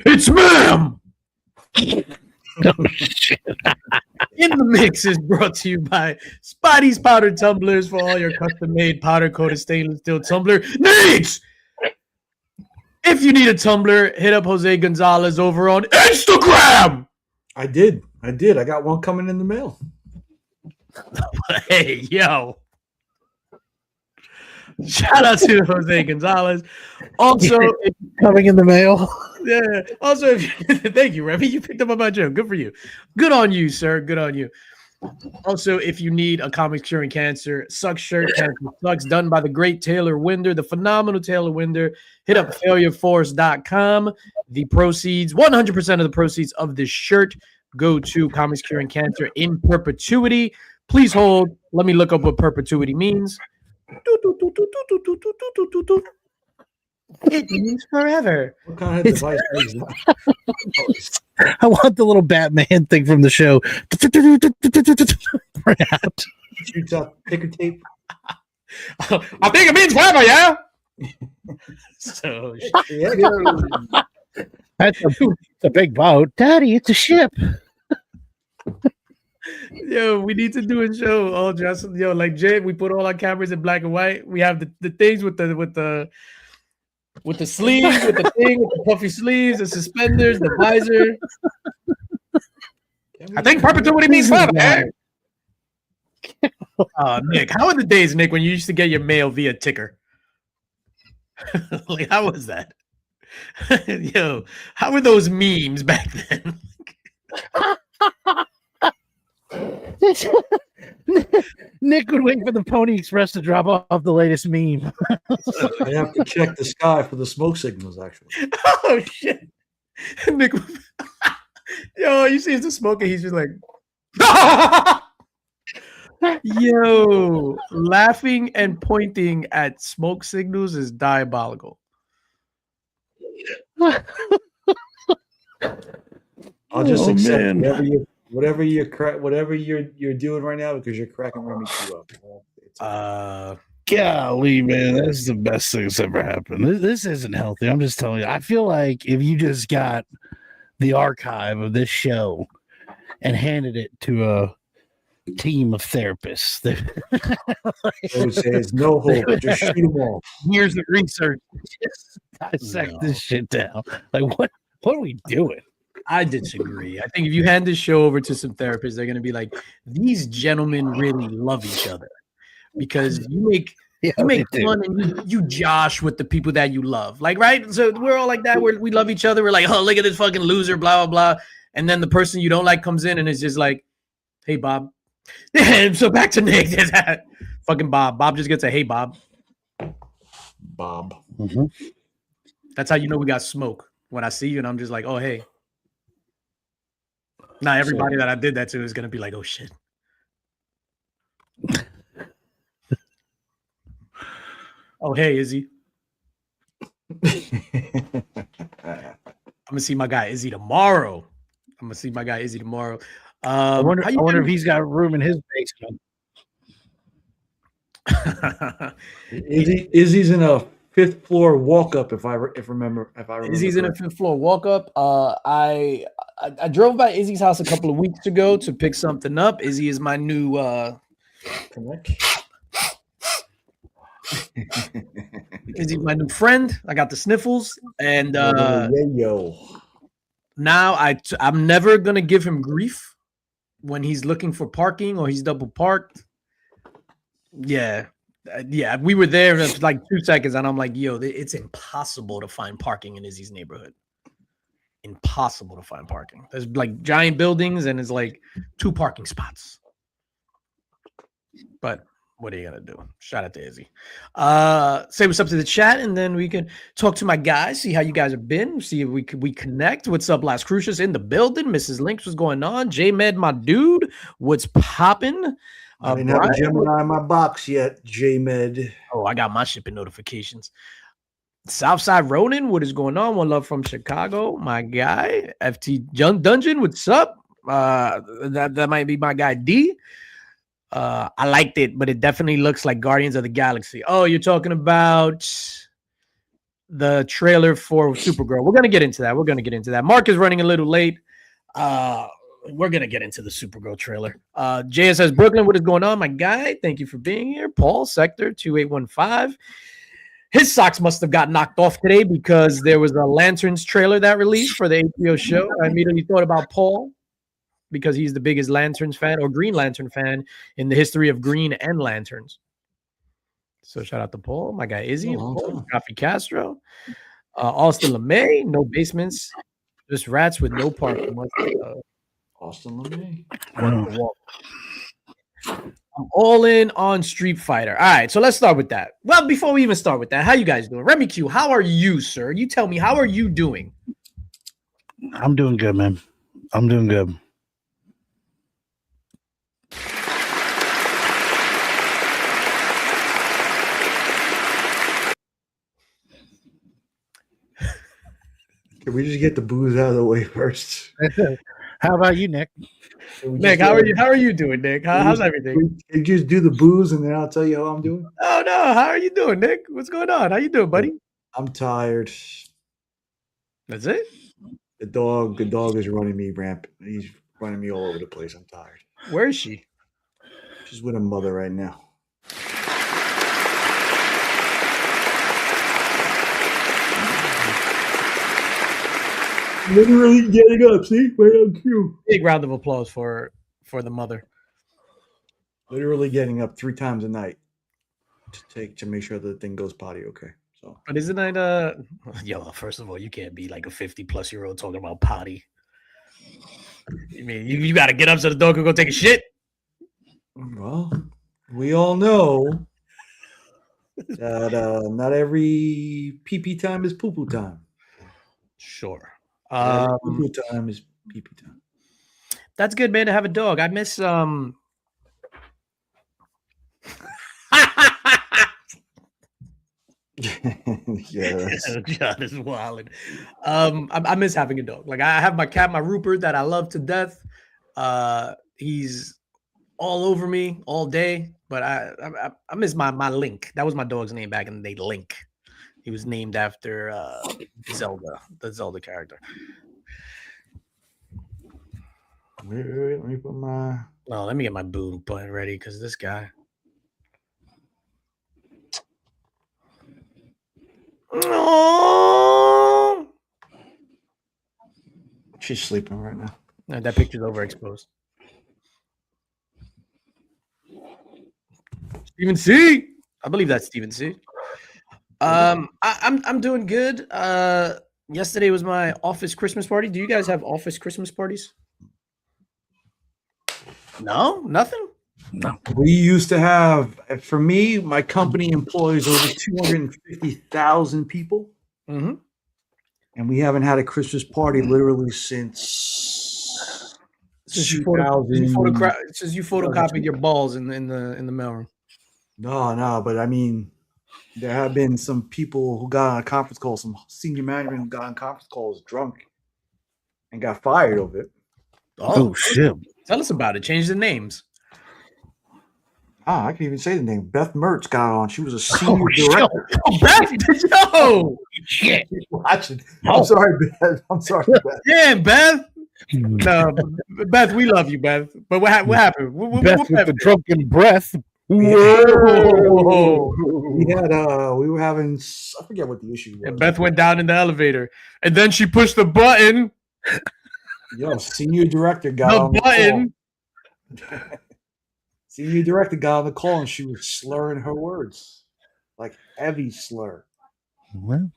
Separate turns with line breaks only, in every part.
It's ma'am.
Oh, shit.
In the Mix is brought to you by Spotty's Powder Tumblers for all your custom-made powder-coated stainless steel tumbler needs. If you need a tumbler, hit up Jose Gonzalez over on Instagram.
I did. I got one coming in the mail.
Hey, yo. Shout out to Jose Gonzalez. Also,
coming in the mail.
Yeah. Also, thank you, Remy. You picked up on my joke. Good for you. Good on you, sir. Good on you. Also, if you need a comics curing cancer suck shirt, Cancer Sucks, done by the great Taylor Winder, the phenomenal Taylor Winder, hit up failureforce.com. The proceeds, 100% of the proceeds of this shirt go to comics curing cancer in perpetuity. Please hold. Let me look up what perpetuity means. It means forever.
What kind of device is that?
I want the little Batman thing from the show.
Shoots out ticker tape.
I think it means forever, yeah. So
that's a big boat, Daddy. It's a ship.
Yo, we need to do a show all dressed. Yo, like Jay, we put all our cameras in black and white. We have the things with the sleeves, with the thing, with the puffy sleeves, the suspenders, the visor. I think perpetuity means forever. Nick, how are the days, Nick, when you used to get your mail via ticker? Like, how was that? Yo, how were those memes back then?
Nick would wait for the Pony Express to drop off the latest meme.
I have to check the sky for the smoke signals, actually.
Oh, shit. Nick, yo, you see the smoker, he's just like, yo, laughing and pointing at smoke signals is diabolical.
I'll just accept whatever you're doing right now because you're cracking Remy too up.
Golly, man, that's the best thing that's ever happened. This isn't healthy. I'm just telling you. I feel like if you just got the archive of this show and handed it to a team of therapists,
they would say it's no hope. Just shoot them all.
Years of research, just dissect this shit down. Like, what are we doing?
I disagree. I think if you hand this show over to some therapists, they're going to be like, these gentlemen really love each other because you make fun and you josh with the people that you love. Like, right? So we're all like that. We love each other. We're like, oh, look at this fucking loser, blah, blah, blah. And then the person you don't like comes in and is just like, hey, Bob. And so back to Nick. Fucking Bob. Bob just gets a hey, Bob.
Bob.
Mm-hmm.
That's how you know we got smoke. When I see you and I'm just like, oh, hey. Not everybody that I did that to is going to be like, oh, shit. Oh, hey, Izzy. I'm going to see my guy Izzy tomorrow.
I wonder if he's got room in his basement.
Izzy's in a fifth floor walk up. If I remember.
Izzy's in a fifth floor walk up. I drove by Izzy's house a couple of weeks ago to pick something up. Izzy is my new Izzy's my new friend. I got the sniffles, and now I'm never gonna give him grief when he's looking for parking or he's double parked. Yeah, we were there for like 2 seconds, and I'm like, yo, it's impossible to find parking in Izzy's neighborhood. Impossible to find parking. There's like giant buildings, and it's like 2 parking spots. But what are you gonna do? Shout out to Izzy. Say what's up to the chat, and then we can talk to my guys, see how you guys have been, see if we connect. What's up, Las Crucius in the building? Mrs. Links, what's going on? J-Med, my dude, what's popping?
I didn't have a Gemini in my box yet, J-Med.
Oh, I got my shipping notifications. Southside Ronin, what is going on? One love from Chicago, my guy. FT Dungeon, what's up? That might be my guy D. I liked it, but it definitely looks like Guardians of the Galaxy. Oh, you're talking about the trailer for Supergirl. We're gonna get into that. Mark is running a little late. We're gonna get into the Supergirl trailer. JS says, Brooklyn, what is going on, my guy? Thank you for being here. Paul, Sector 2815. His socks must have got knocked off today because there was a Lanterns trailer that released for the HBO show. I immediately thought about Paul because he's the biggest Lanterns fan or Green Lantern fan in the history of Green and Lanterns. So shout out to Paul, my guy Izzy, Rafi Castro, Austin LeMay, no basements, just rats with no parking.
Austin LeMay.
I'm all in on Street Fighter. All right, so let's start with that. Well, before we even start with that, how you guys doing? Remy Q, how are you, sir? You tell me, how are you doing?
I'm doing good, man. I'm doing good.
Can we just get the booze out of the way first?
How about you, Nick?
Nick, how are you? How are you doing, Nick? How's everything?
You just do the booze and then I'll tell you how I'm doing.
Oh no, how are you doing, Nick? What's going on? How you doing, buddy?
I'm tired.
That's it.
The dog is running me rampant. He's running me all over the place. I'm tired.
Where is she?
She's with her mother right now. Literally getting up. See, right on cue.
Big round of applause for the mother.
Literally getting up 3 times a night to make sure that the thing goes potty okay. So,
but isn't that yo? First of all, you can't be like a 50-plus-year-old talking about potty. I mean, you got to get up so the dog can go take a shit.
Well, we all know that not every pee-pee time is poo-poo time.
Sure.
Poo-poo time is pee-pee time.
That's good, man, to have a dog. I miss
Yes.
John is wilding. I miss having a dog. Like I have my cat, my Rupert, that I love to death. He's all over me all day, but I miss my Link. That was my dog's name back in the day, Link. He was named after Zelda, the Zelda character.
Wait, let me put my.
No, let me get my boom button ready because this guy. No.
She's sleeping right now.
No, that picture's overexposed. Steven C. I believe that's Steven C. I'm doing good. Yesterday was my office Christmas party. Do you guys have office Christmas parties? No, nothing.
No.
We used to have, for me, my company employs over 250,000 people.
Mm-hmm.
And we haven't had a Christmas party literally since
you photocopied your balls in the mailroom.
No, but I mean, there have been some people who got on a conference call, some senior management who got on conference calls drunk and got fired over it.
Oh shit.
Tell us about it. Change the names.
I can even say the name. Beth Mertz got on. She was a senior director.
Oh, Beth! Yo!
Shit. I'm sorry, Beth. Beth.
Yeah, Beth. No, Beth, we love you, Beth. But what happened?
Beth with the drunken breath.
Whoa!
We were having, I forget what the issue was.
And Beth went down in the elevator, and then she pushed the button.
Yo, senior director got on the button. Senior director got on the call, and she was slurring her words, like heavy slur.
Well,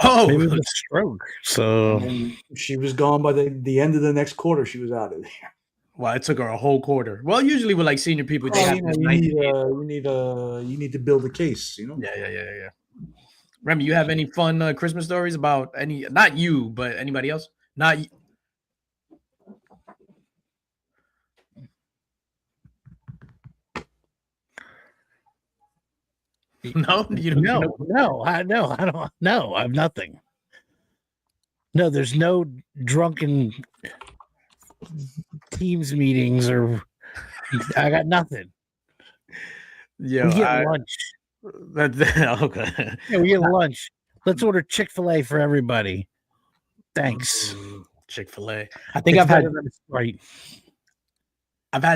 maybe
it was a stroke. So
and she was gone by the end of the next quarter. She was out of there.
Well, it took her a whole quarter. Well, usually with like senior people, they have
you need to build a case, you know.
Yeah. Remy, you have any fun Christmas stories about any? Not you, but anybody else? Not you. No, you don't.
I don't know. I have nothing. No, there's no drunken teams meetings or I got nothing.
Yeah,
we get lunch.
Okay.
Yeah, we get lunch. Let's order Chick-fil-A for everybody. Thanks.
Chick-fil-A. I think I've had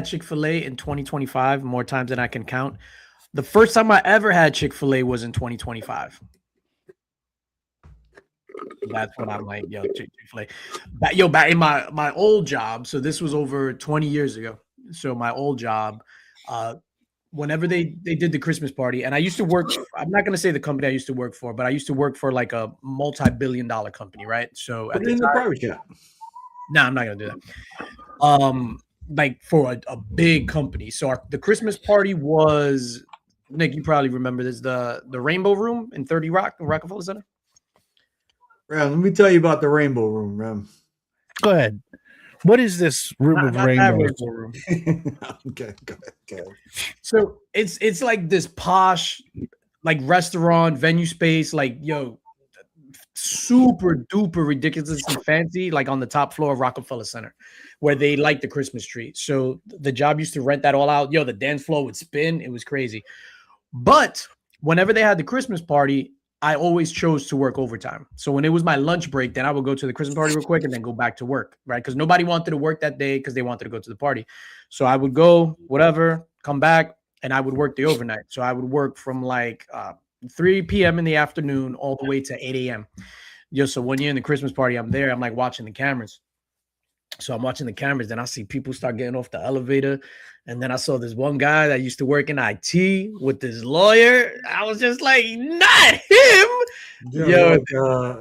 Chick-fil-A in 2025 more times than I can count. The first time I ever had Chick-fil-A was in 2025. That's when I'm like, yo, Chick-fil-A. Back in my old job, so this was over 20 years ago. So my old job, whenever they did the Christmas party, and I used to work, I'm not going to say the company I used to work for, but I used to work for like a multi-billion-dollar company, right? So at the time,
private jet.
No, I'm not going to do that. Like for a big company. So the Christmas party was, Nick, you probably remember this, the Rainbow Room in 30 Rock, Rockefeller Center.
Ram, let me tell you about the Rainbow Room, Ram.
Go ahead. What is this room of rainbows?
Room.
Okay, go ahead.
So it's like this posh, like restaurant venue space, like super duper ridiculously fancy, like on the top floor of Rockefeller Center, where they like the Christmas tree. So the job used to rent that all out. The dance floor would spin. It was crazy. But whenever they had the Christmas party, I always chose to work overtime. So when it was my lunch break, then I would go to the Christmas party real quick and then go back to work, right? Because nobody wanted to work that day because they wanted to go to the party. So I would go, whatever, come back, and I would work the overnight. So I would work from like 3 p.m. in the afternoon all the way to 8 a.m. So when you're in the Christmas party, I'm there. I'm like watching the cameras. So I'm watching the cameras. Then I see people start getting off the elevator. And then I saw this one guy that used to work in IT with this lawyer. I was just like, not him.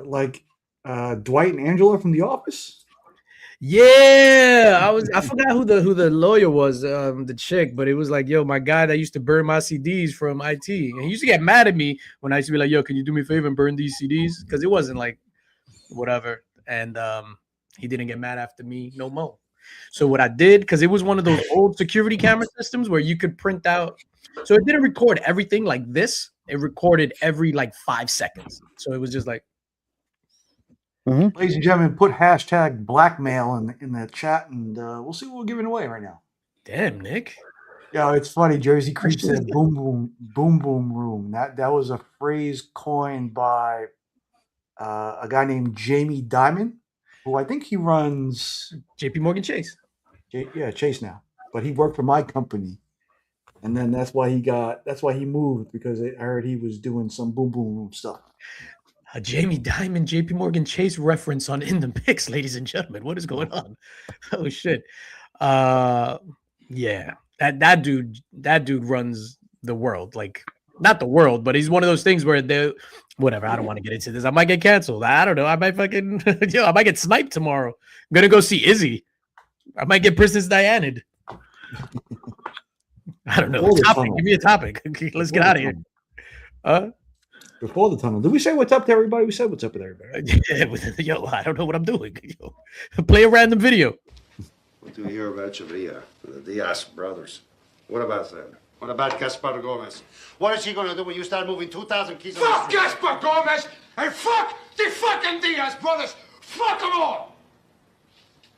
Like Dwight and Angela from The Office.
Yeah, I forgot who the lawyer was, the chick, but it was like, my guy that used to burn my CDs from IT. And he used to get mad at me when I used to be like, can you do me a favor and burn these CDs? Because it wasn't like whatever. And he didn't get mad after me no more. So what I did, because it was one of those old security camera systems where you could print out. So it didn't record everything like this. It recorded every like 5 seconds. So it was just like.
Mm-hmm. Ladies and gentlemen, put hashtag blackmail in the chat, and we'll see what we're giving away right now.
Damn, Nick.
Yeah, it's funny. Jersey Creep said boom room. That was a phrase coined by a guy named Jamie Dimon, who I think he runs
JP Morgan Chase.
Chase now. But he worked for my company. And then that's why he moved, because I heard he was doing some boom room stuff.
A Jamie Dimon, JP Morgan Chase reference on In the Mix, ladies and gentlemen. What is going on? Oh shit. Yeah. That dude runs the world. Like, not the world, but he's one of those things where whatever. I don't want to get into this. I might get canceled. I don't know. I might fucking I might get sniped tomorrow. I'm gonna go see Izzy. I might get Princess Diana'd. I don't know. Topic. Give me a topic. Let's get out of here.
Before the tunnel. Did we say what's up to everybody? We said what's up with everybody.
I don't know what I'm doing. Play a random video.
What do we hear about Chavilla, the Diaz brothers? What about them? What about Gaspar Gomez? What is he going to do when you start moving 2,000 kids?
Fuck Gaspar Gomez and fuck the fucking Diaz brothers. Fuck them all.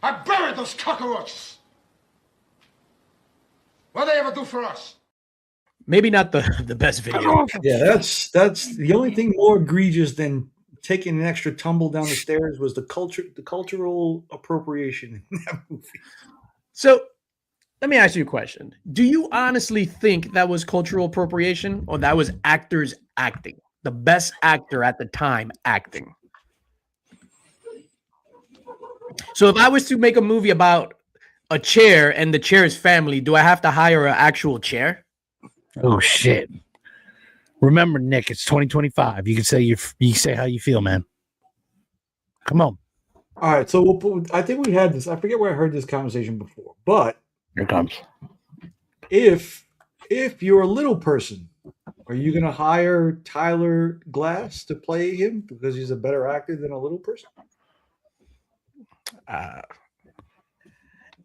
I buried those cockroaches. What do they ever do for us?
Maybe not the best video.
Yeah, that's the only thing more egregious than taking an extra tumble down the stairs was the cultural appropriation in that movie.
So let me ask you a question. Do you honestly think that was cultural appropriation, or that was actors acting? The best actor at the time acting. So if I was to make a movie about a chair and the chair's family, do I have to hire an actual chair?
Oh shit! Remember, Nick, it's 2025. You can say how you feel, man. Come on.
All right, so I think we had this. I forget where I heard this conversation before, but
here it comes.
If you're a little person, are you going to hire Tyler Glass to play him because he's a better actor than a little person?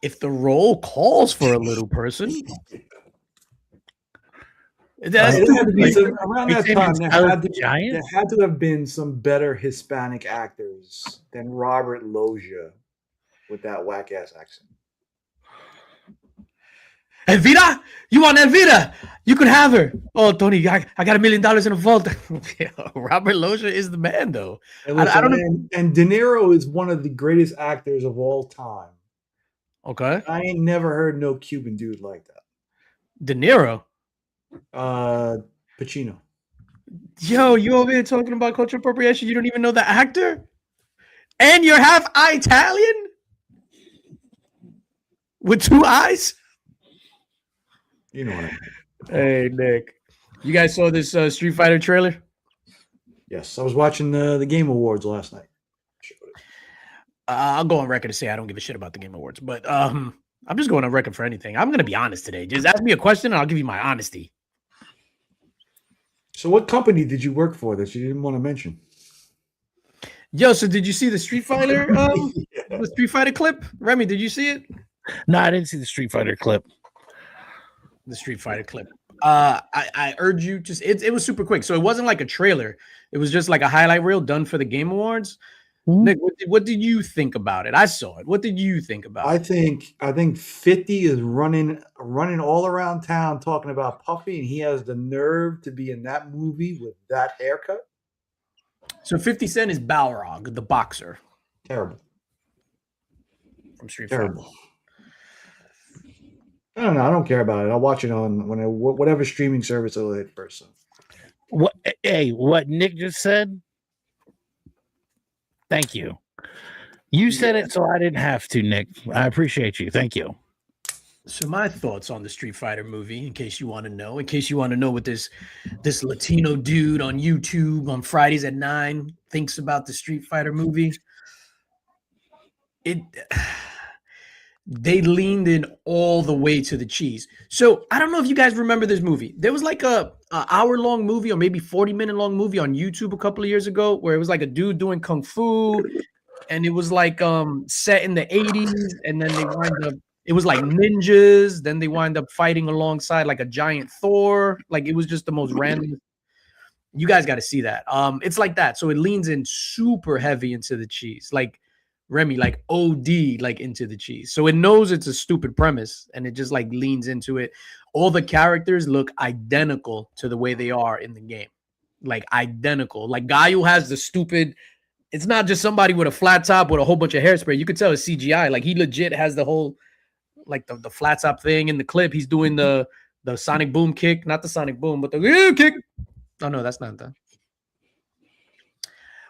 If the role calls for a little person.
Around that time, there had to have been some better Hispanic actors than Robert Loggia with that whack ass accent.
Elvira, you want Elvira? You could have her. Oh, Tony, I got $1 million in a vault. Robert Loggia is the man, though.
And,
I don't know.
and De Niro is one of the greatest actors of all time.
Okay.
I ain't never heard no Cuban dude like that.
De Niro.
Pacino.
Yo, you over here talking about cultural appropriation? You don't even know the actor? And you're half Italian? With 2 eyes?
You know what I mean.
Hey, Nick. You guys saw this Street Fighter trailer?
Yes, I was watching the Game Awards last night.
I'll go on record to say I don't give a shit about the Game Awards, but I'm just going on record for anything. I'm going to be honest today. Just ask me a question and I'll give you my honesty.
So what company did you work for that you didn't want to mention?
Yo, so did you see the Street Fighter the Street Fighter clip? Remy, did you see it?
No, I didn't see the Street Fighter clip.
The Street Fighter clip. I urge you just it was super quick. So it wasn't like a trailer. It was just like a highlight reel done for the Game Awards. Mm-hmm. Nick, what did you think about it? I saw it. What did you think about
it? I think 50 is running all around town talking about Puffy, and he has the nerve to be in that movie with that haircut.
So 50 Cent is Balrog, the boxer.
Terrible.
From Street Fighter.
Terrible. I don't know. I don't care about it. I'll watch it on whatever streaming service it'll hit first. So.
What Nick just said? Thank you. You said it, so I didn't have to, Nick. I appreciate you. Thank you.
So my thoughts on the Street Fighter movie, in case you want to know what this Latino dude on YouTube on Fridays at 9 thinks about the Street Fighter movie. They leaned in all the way to the cheese. So I don't know if you guys remember this movie. There was like a hour-long movie or maybe 40-minute long movie on YouTube a couple of years ago where it was like a dude doing kung fu, and it was like set in the 80s, and then they wind up, it was like ninjas, then they wind up fighting alongside like a giant Thor. Like it was just the most random. You guys got to see that. It's like that. So it leans in super heavy into the cheese. Like Remy, like OD, like into the cheese. So it knows it's a stupid premise and it just like leans into it. All the characters look identical to the way they are in the game. Like identical. Like Gaio has the stupid, it's not just somebody with a flat top with a whole bunch of hairspray. You could tell it's CGI. Like he legit has the whole, like the flat top thing in the clip. He's doing the Sonic Boom kick, not the Sonic Boom, but the kick. Oh no, that's not that.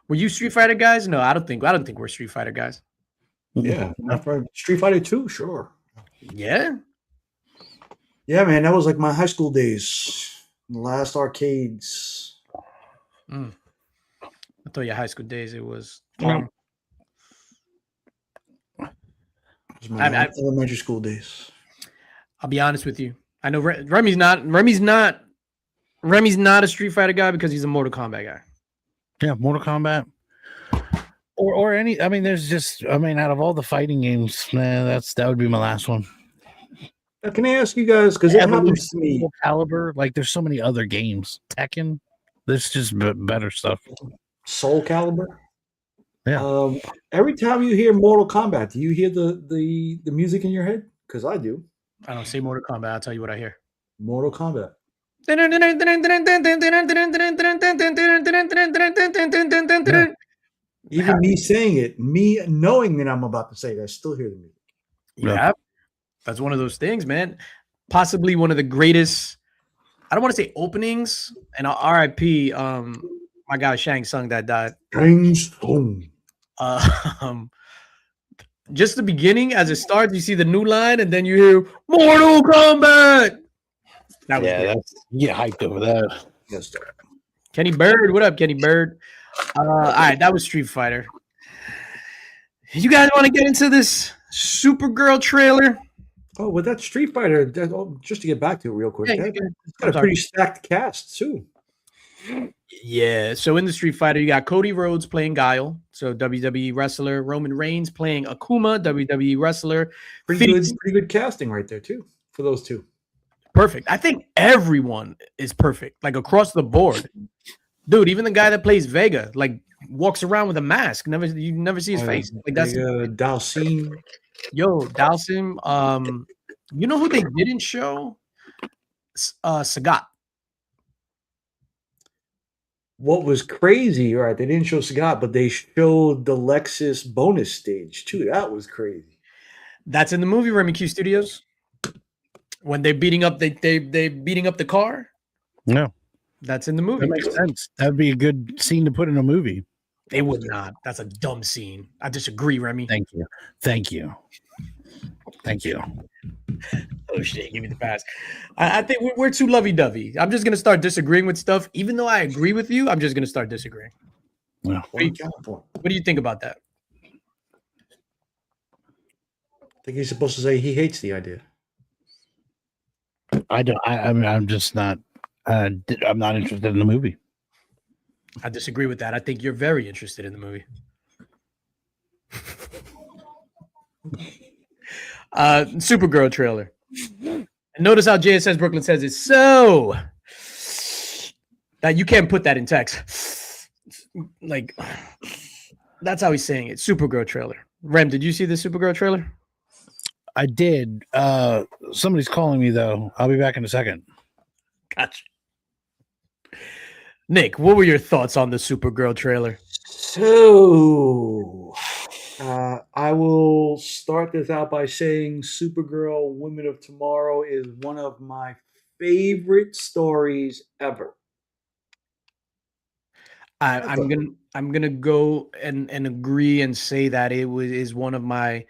Were you Street Fighter guys? No, I don't think we're Street Fighter guys.
Yeah, Street Fighter 2, sure.
Yeah.
Yeah, man, that was like my high school days. The last arcades.
I thought your high school days, it was
my elementary school days.
I'll be honest with you. I know Remy's not a Street Fighter guy because he's a Mortal Kombat guy.
Yeah, Mortal Kombat. Or any, I mean, there's just, I mean, out of all the fighting games, man, that would be my last one.
Can I ask you guys, because it happens to me.
Caliber, like there's so many other games. Tekken, there's just better stuff.
Soul Calibur.
Yeah.
Every time you hear Mortal Kombat, do you hear the music in your head? Because I do.
I don't say Mortal Kombat. I'll tell you what I hear.
Mortal Kombat. Even me saying it, me knowing that I'm about to say it, I still hear the music.
Yeah, that's one of those things, man. Possibly one of the greatest. I don't want to say openings, and RIP. My guy Shang Tsung that died.
Shang Tsung.
Just the beginning, as it starts, you see the new line, and then you hear Mortal Kombat.
That was you get hyped over that.
Yes, sir.
Kenny Bird, what up, Kenny Bird? All right, that was Street Fighter. You guys want to get into this Supergirl trailer?
Oh, well, that Street Fighter, just to get back to it real quick, it's got a pretty stacked cast, too.
Yeah, so in the Street Fighter, you got Cody Rhodes playing Guile, so WWE wrestler. Roman Reigns playing Akuma, WWE wrestler.
Pretty good casting right there, too, for those two.
Perfect. I think everyone is perfect, like across the board. Dude, even the guy that plays Vega, like walks around with a mask. You never see his face. Like that's
Dalsim.
Yo, Dalsim. You know who they didn't show? Sagat.
What was crazy, right? They didn't show Sagat, but they showed the Lexus bonus stage too. That was crazy.
That's in the movie, Remy Q Studios. When they're beating up, they beating up the car.
No,
That's in the movie.
that makes sense. That'd be a good scene to put in a movie.
They would not. That's a dumb scene. I disagree, Remy.
Thank you. Thank you. Thank you.
Oh shit, give me the pass. I think we're too lovey-dovey. I'm just gonna start disagreeing with stuff, even though I agree with you. I'm just gonna start disagreeing.
Yeah.
One counterpoint.
What do you think about that?
I think he's supposed to say he hates the idea.
I don't. I mean, I'm just not. I'm not interested in the movie.
I disagree with that. I think you're very interested in the movie. Supergirl trailer. And notice how JSS Brooklyn says it so that you can't put that in text. Like that's how he's saying it. Supergirl trailer. Rem, did you see the Supergirl trailer?
I did. Somebody's calling me though. I'll be back in a second.
Gotcha. Nick, what were your thoughts on the Supergirl trailer?
So, I will start this out by saying Supergirl Women of Tomorrow is one of my favorite stories ever.
I'm gonna go and agree and say that is one of my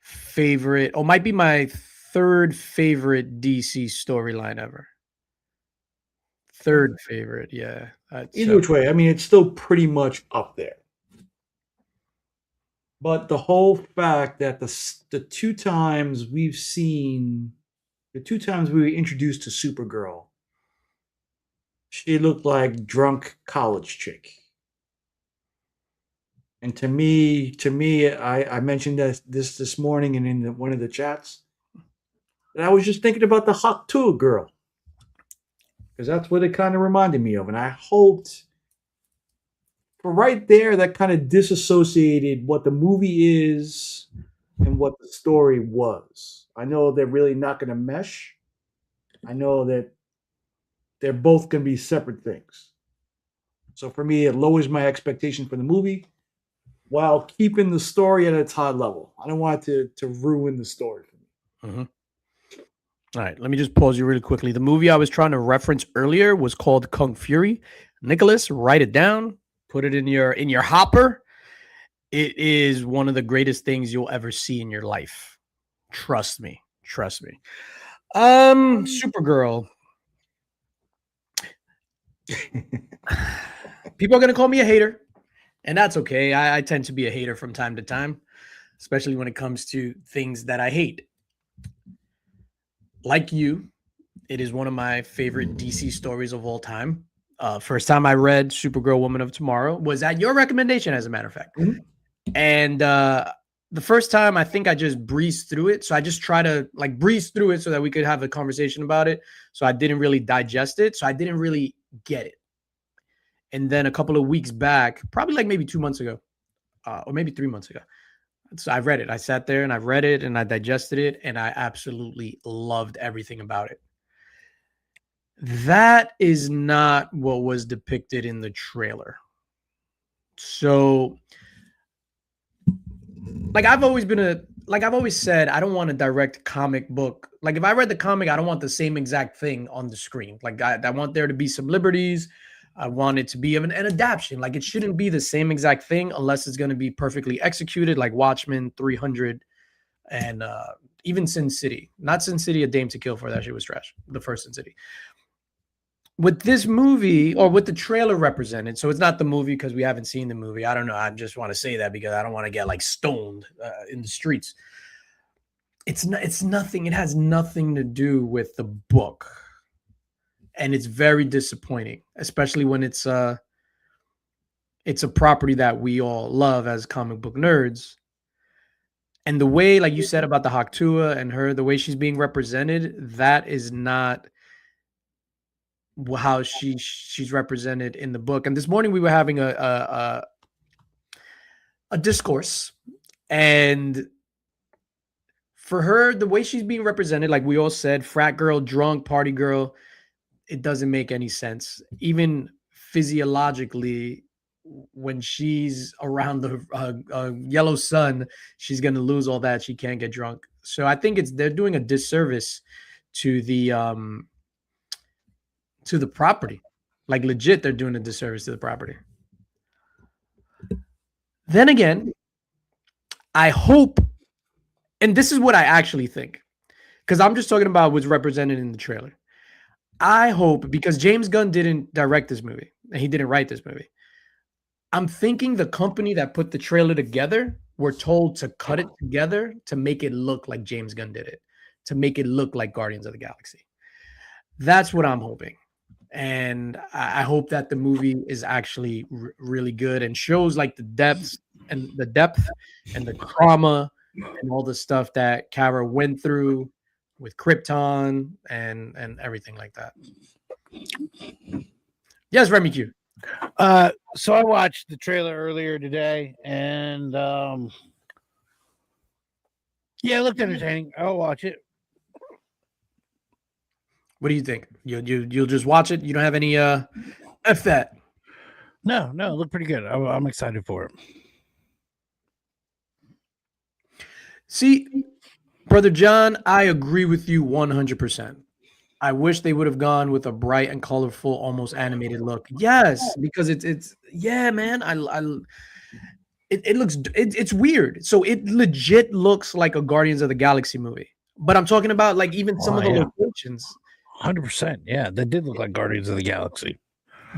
favorite, or might be my third favorite DC storyline ever. Third favorite, yeah.
Either which way, I mean, it's still pretty much up there. But the whole fact that the two times we were introduced to Supergirl, she looked like drunk college chick. And to me, I mentioned this morning and in one of the chats that I was just thinking about the Hot Tour girl. Because that's what it kind of reminded me of. And I hoped for right there that kind of disassociated what the movie is and what the story was. I know they're really not going to mesh. I know that they're both going to be separate things. So for me, it lowers my expectation for the movie while keeping the story at its high level. I don't want it to ruin the story for me.
Mm-hmm. All right, let me just pause you really quickly. The movie I was trying to reference earlier was called Kung Fury. Nicholas, write it down, put it in your hopper. It is one of the greatest things you'll ever see in your life. Trust me. Supergirl. People are gonna call me a hater, and that's okay. I tend to be a hater from time to time, especially when it comes to things that I hate. Like you, it is one of my favorite DC stories of all time. First time I read Supergirl Woman of Tomorrow was at your recommendation, as a matter of fact.
Mhm.
And the first time I think I just breezed through it. So I just try to like breeze through it so that we could have a conversation about it. So I didn't really digest it. So I didn't really get it. And then a couple of weeks back, probably like maybe 2 months ago, or maybe 3 months ago, so I read it. I sat there and I read it and I digested it and I absolutely loved everything about it. That is not what was depicted in the trailer. So, like I've always said, I don't want a direct comic book. Like if I read the comic, I don't want the same exact thing on the screen. Like I want there to be some liberties. I want it to be an adaptation. Like it shouldn't be the same exact thing unless it's going to be perfectly executed, like Watchmen, 300, and even Sin City. Not Sin City, A Dame to Kill For. That shit was trash. The first Sin City. With this movie, or with the trailer represented, so it's not the movie because we haven't seen the movie. I don't know. I just want to say that because I don't want to get like stoned in the streets. It's nothing. It has nothing to do with the book. And it's very disappointing, especially when it's a property that we all love as comic book nerds. And the way, like you said about the Haktua and her, the way she's being represented, that is not how she's represented in the book. And this morning we were having a discourse, and for her, the way she's being represented, like we all said, frat girl, drunk, party girl, it doesn't make any sense. Even physiologically, when she's around the yellow sun, she's gonna lose all that. She can't get drunk. So I think they're doing a disservice to the property. Like legit, they're doing a disservice to the property. Then again, I hope, and this is what I actually think, because I'm just talking about what's represented in the trailer. I hope, because James Gunn didn't direct this movie and he didn't write this movie. I'm thinking the company that put the trailer together were told to cut it together to make it look like James Gunn did it, to make it look like Guardians of the Galaxy. That's what I'm hoping. And I hope that the movie is actually really good and shows like the depth and the trauma and all the stuff that Kara went through with Krypton and everything like that. Yes, Remy Q.
So I watched the trailer earlier today, and yeah, it looked entertaining. I'll watch it.
What do you think? You'll just watch it? You don't have any F that?
No, it looked pretty good. I'm excited for it.
See, Brother John, I agree with you 100%. I wish they would have gone with a bright and colorful, almost animated look. Yes, because it's yeah, man. It looks it's weird. So it legit looks like a Guardians of the Galaxy movie. But I'm talking about like even some of the locations.
100%. Yeah, they did look like Guardians of the Galaxy.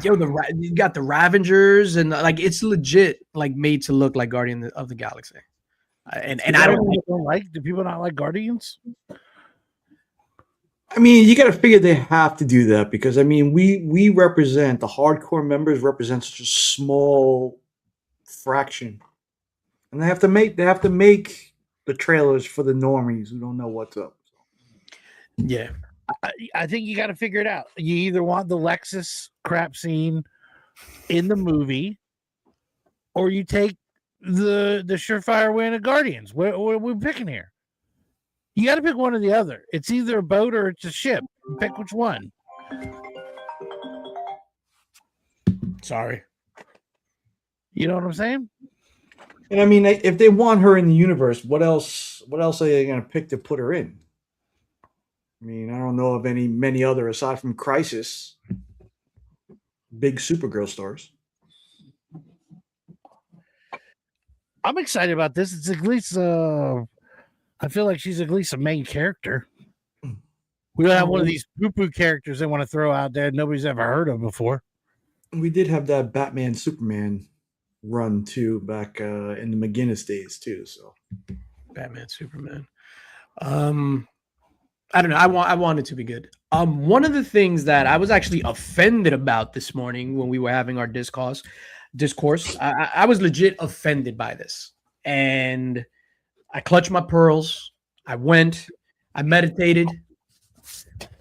Yo, you got the Ravengers and like it's legit like made to look like Guardian of the Galaxy. And I don't
like. Do people not like Guardians?
I mean, you got to figure they have to do that because I mean, we represent the hardcore members represent such a small fraction, and they have to make the trailers for the normies who don't know what's up.
Yeah,
I think you got to figure it out. You either want the Lexus crap scene in the movie, or you take the surefire win of Guardians. What are we picking here? You got to pick one or the other. It's either a boat or it's a ship. Pick which one.
Sorry.
You know what I'm saying?
And I mean, if they want her in the universe, what else are they going to pick to put her in? I mean, I don't know of many other aside from Crisis, big Supergirl stars.
I'm excited about this. It's at least I feel like she's at least a main character. We don't have one of these poo-poo characters they want to throw out there nobody's ever heard of before.
We did have that Batman Superman run too back in the McGinnis days too. So
Batman Superman. I don't know. I want it to be good. One of the things that I was actually offended about this morning when we were having our discourse, I was legit offended by this, and I clutched my pearls. I meditated.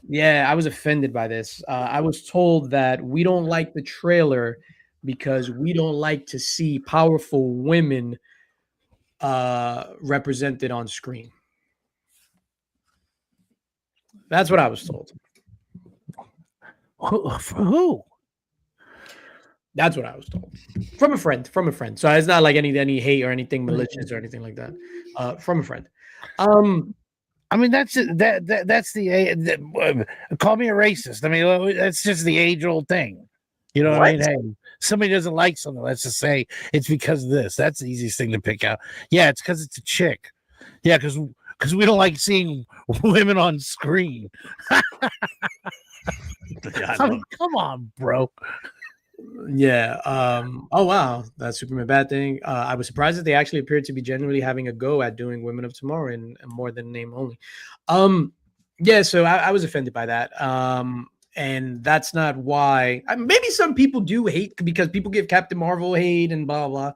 Yeah, I was offended by this. I was told that we don't like the trailer because we don't like to see powerful women represented on screen. That's what I was told.
Who?
That's what I was told from a friend. So it's not like any hate or anything malicious or anything like that. From a friend.
I mean, that's the call me a racist. I mean, that's just the age-old thing. You know what I mean? Hey, somebody doesn't like something. Let's just say it's because of this. That's the easiest thing to pick out. Yeah, it's because it's a chick. Yeah, because we don't like seeing women on screen. I mean, come on, bro.
Yeah. Oh wow, that's Superman bad thing. I was surprised that they actually appeared to be genuinely having a go at doing Women of Tomorrow and more than name only. Yeah. So I was offended by that. And that's not why. Maybe some people do hate because people give Captain Marvel hate and blah blah.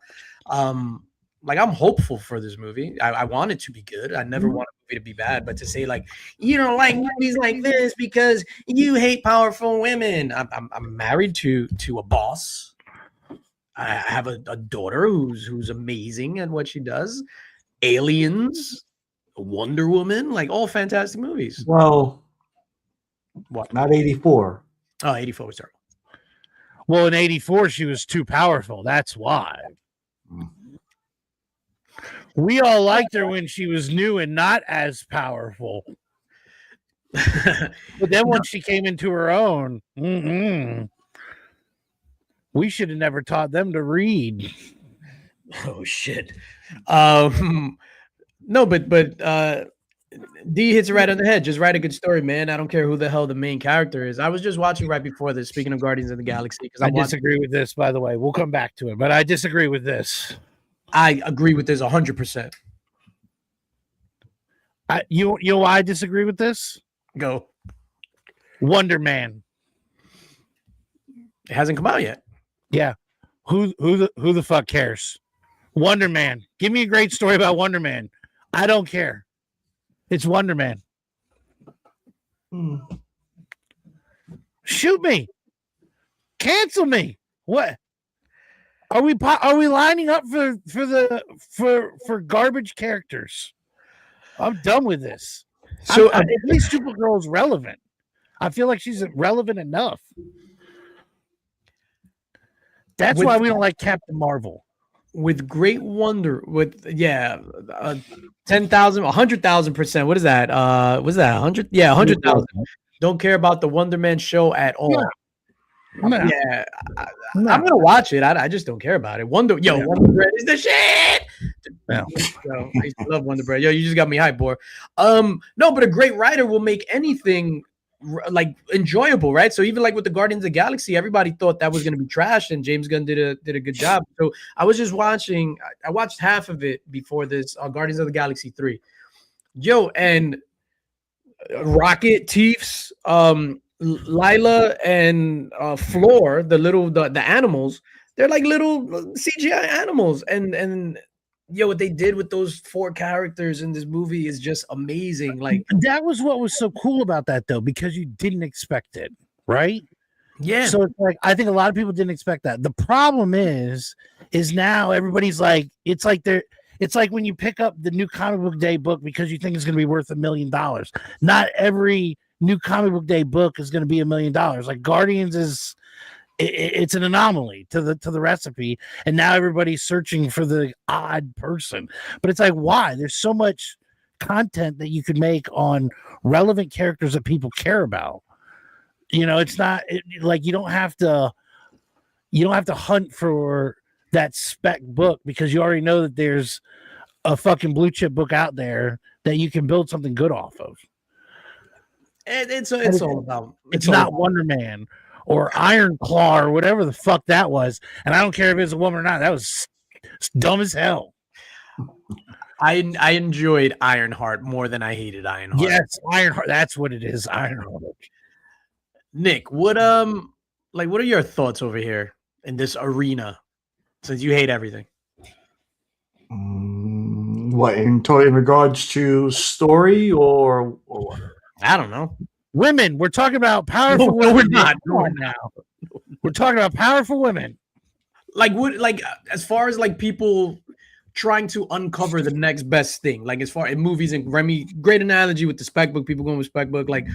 Like I'm hopeful for this movie. I want it to be good. I never want a movie to be bad, but to say like you don't like movies like this because you hate powerful women. I'm married to a boss. I have a daughter who's amazing at what she does. Aliens. Wonder Woman, like all fantastic movies.
Well,
What?
not 84.
Oh, 84 was terrible.
Well, in 84, she was too powerful. That's why. We all liked her when she was new and not as powerful. But then when she came into her own, we should have never taught them to read.
Oh shit. No, but D hits it right on the head. Just write a good story, man. I don't care who the hell the main character is. I was just watching right before this. Speaking of Guardians of the Galaxy, because
I disagree with this, by the way. We'll come back to it, but I disagree with this.
I agree with this 100%.
You know why I disagree with this?
Go.
Wonder Man.
It hasn't come out yet.
Yeah. Who the fuck cares? Wonder Man. Give me a great story about Wonder Man. I don't care. It's Wonder Man. Shoot me. Cancel me. What? Are we lining up for garbage characters? I'm done with this.
So
at least Supergirl's relevant. I feel like she's relevant enough. That's why we don't like Captain Marvel.
With great wonder, 10,000, 100,000%. What is that? Was that 100? Yeah, 100,000. Don't care about the Wonder Man show at all.
No.
Yeah, I'm gonna watch it. I just don't care about it. Wonder Bread is the shit.
Yeah.
So, I used to love Wonder Bread. Yo, you just got me hyped, boy. No, but a great writer will make anything like enjoyable, right? So even like with the Guardians of the Galaxy, everybody thought that was gonna be trash, and James Gunn did a good job. So I was just watching. I watched half of it before this Guardians of the Galaxy 3. Yo, and Rocket, Teefs, Lila and Floor, the animals, they're like little CGI animals, and what they did with those 4 characters in this movie is just amazing. Like
that was what was so cool about that, though, because you didn't expect it, right?
Yeah.
So it's like I think a lot of people didn't expect that. The problem is now everybody's like, it's like when you pick up the new comic book day book because you think it's going to be worth $1 million. Not every new comic book day book is going to be $1 million. Like Guardians it's an anomaly to the recipe, and now everybody's searching for the odd person. But it's like, why? There's so much content that you could make on relevant characters that people care about. It's not like you don't have to hunt for that spec book because you already know that there's a fucking blue chip book out there that you can build something good off of.
It's all about.
It's not Wonder Man or Iron Claw or whatever the fuck that was. And I don't care if it's a woman or not. That was dumb as hell.
I enjoyed Ironheart more than I hated Ironheart.
Yes, Ironheart. That's what it is. Ironheart.
Nick, what are your thoughts over here in this arena? Since you hate everything.
What in regards to story or what?
I don't know.
Women. We're talking about powerful women.
We're not.
Now. We're talking about powerful women.
Like as far as like people trying to uncover the next best thing, like as far in movies, and Remy, great analogy with the spec book, people going with spec book. Like,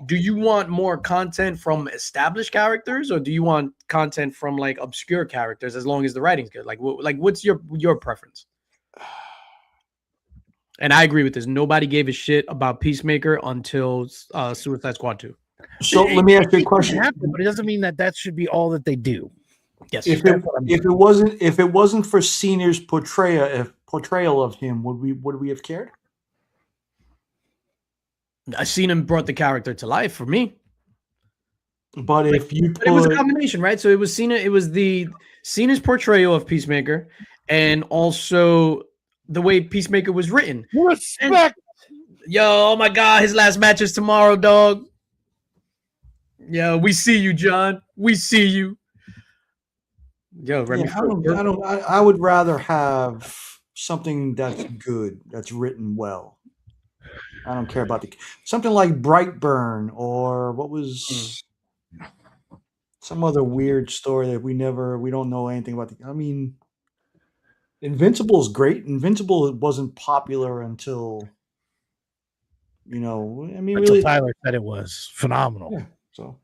do you want more content from established characters, or do you want content from like obscure characters as long as the writing's good? Like what's your preference? And I agree with this. Nobody gave a shit about Peacemaker until Suicide Squad 2.
So let me ask you a question.
But it doesn't mean that should be all that they do.
Yes.
If it wasn't for Cena's portrayal of him, would we have cared?
I seen him brought the character to life for me.
But if you
it was a combination, right? So it was Cena. It was the Cena's portrayal of Peacemaker, and also the way Peacemaker was written.
Respect.
Yo, oh my God, his last match is tomorrow, dog. Yo, we see you, John. We see you. Yo, Remy,
I would rather have something that's good, that's written well. I don't care about something like Brightburn or what was some other weird story that we don't know anything about. I mean, Invincible is great. Invincible wasn't popular until you know, I mean,
Until
really,
Tyler said it was phenomenal.
yeah. So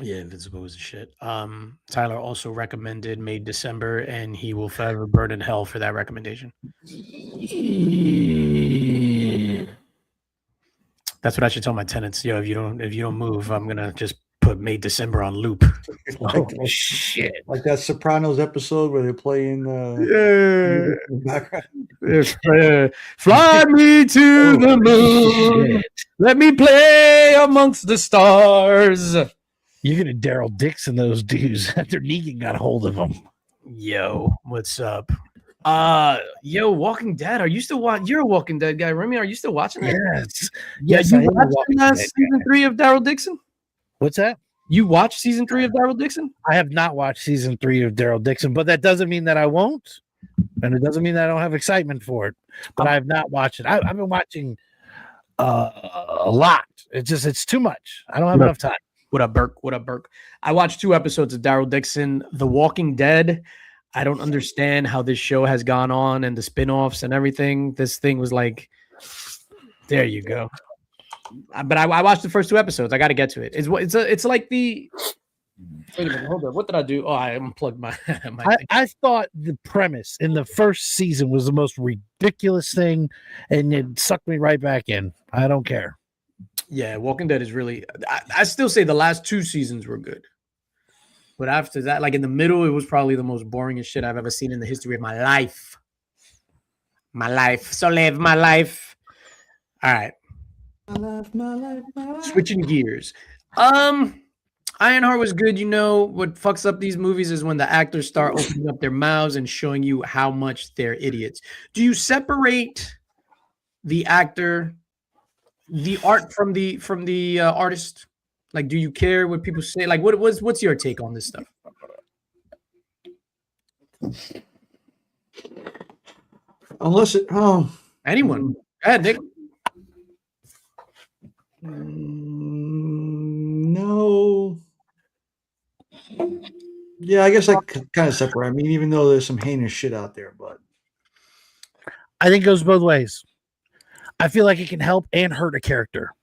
Yeah, Invincible was a shit. Tyler also recommended Made December, and he will forever burn in hell for that recommendation. That's what I should tell my tenants. Yo, if you don't move, I'm gonna just put Made December on loop.
Oh shit!
like that Sopranos episode where they're playing
Yeah.
music in the background.
Fly me to the moon.
Shit.
Let me play amongst the stars.
You're gonna Daryl Dixon those dudes after Negan got hold of them.
Yo, what's up? Yo, Walking Dead. Are you still watching? You're a Walking Dead guy, Remy. Are you still watching that?
Yes.
Yeah,
Yes,
you
I am a
watched
Walking
last
Dead
season 3 of Daryl Dixon?
What's that?
You watched season 3 of Daryl Dixon?
I have not watched season 3 of Daryl Dixon, but that doesn't mean that I won't, and it doesn't mean that I don't have excitement for it. But I have not watched it. I've been watching a lot. It's too much. I don't have enough time.
What up, Burke? What up, Burke? I watched 2 episodes of Daryl Dixon, The Walking Dead. I don't understand how this show has gone on and the spin-offs and everything. This thing was like, there you go. But I watched the first 2 episodes. I got to get to it. It's like the. Wait a minute, hold up. What did I do? Oh, I unplugged my.
I thought the premise in the first season was the most ridiculous thing, and it sucked me right back in. I don't care.
Yeah, Walking Dead is really. I still say the last 2 seasons were good, but after that, like in the middle, it was probably the most boringest shit I've ever seen in the history of my life. My life. So live my life. All right.
My life.
Switching gears. Ironheart was good. You know what fucks up these movies is when the actors start opening up their mouths and showing you how much they're idiots. Do you separate the actor, the art from the artist? Like, do you care what people say? Like, what's your take on this stuff?
Unless it,
Anyone? Go ahead, Nick.
No. Yeah, I guess I kind of separate. I mean, even though there's some heinous shit out there, but
I think it goes both ways. I feel like it can help and hurt a character.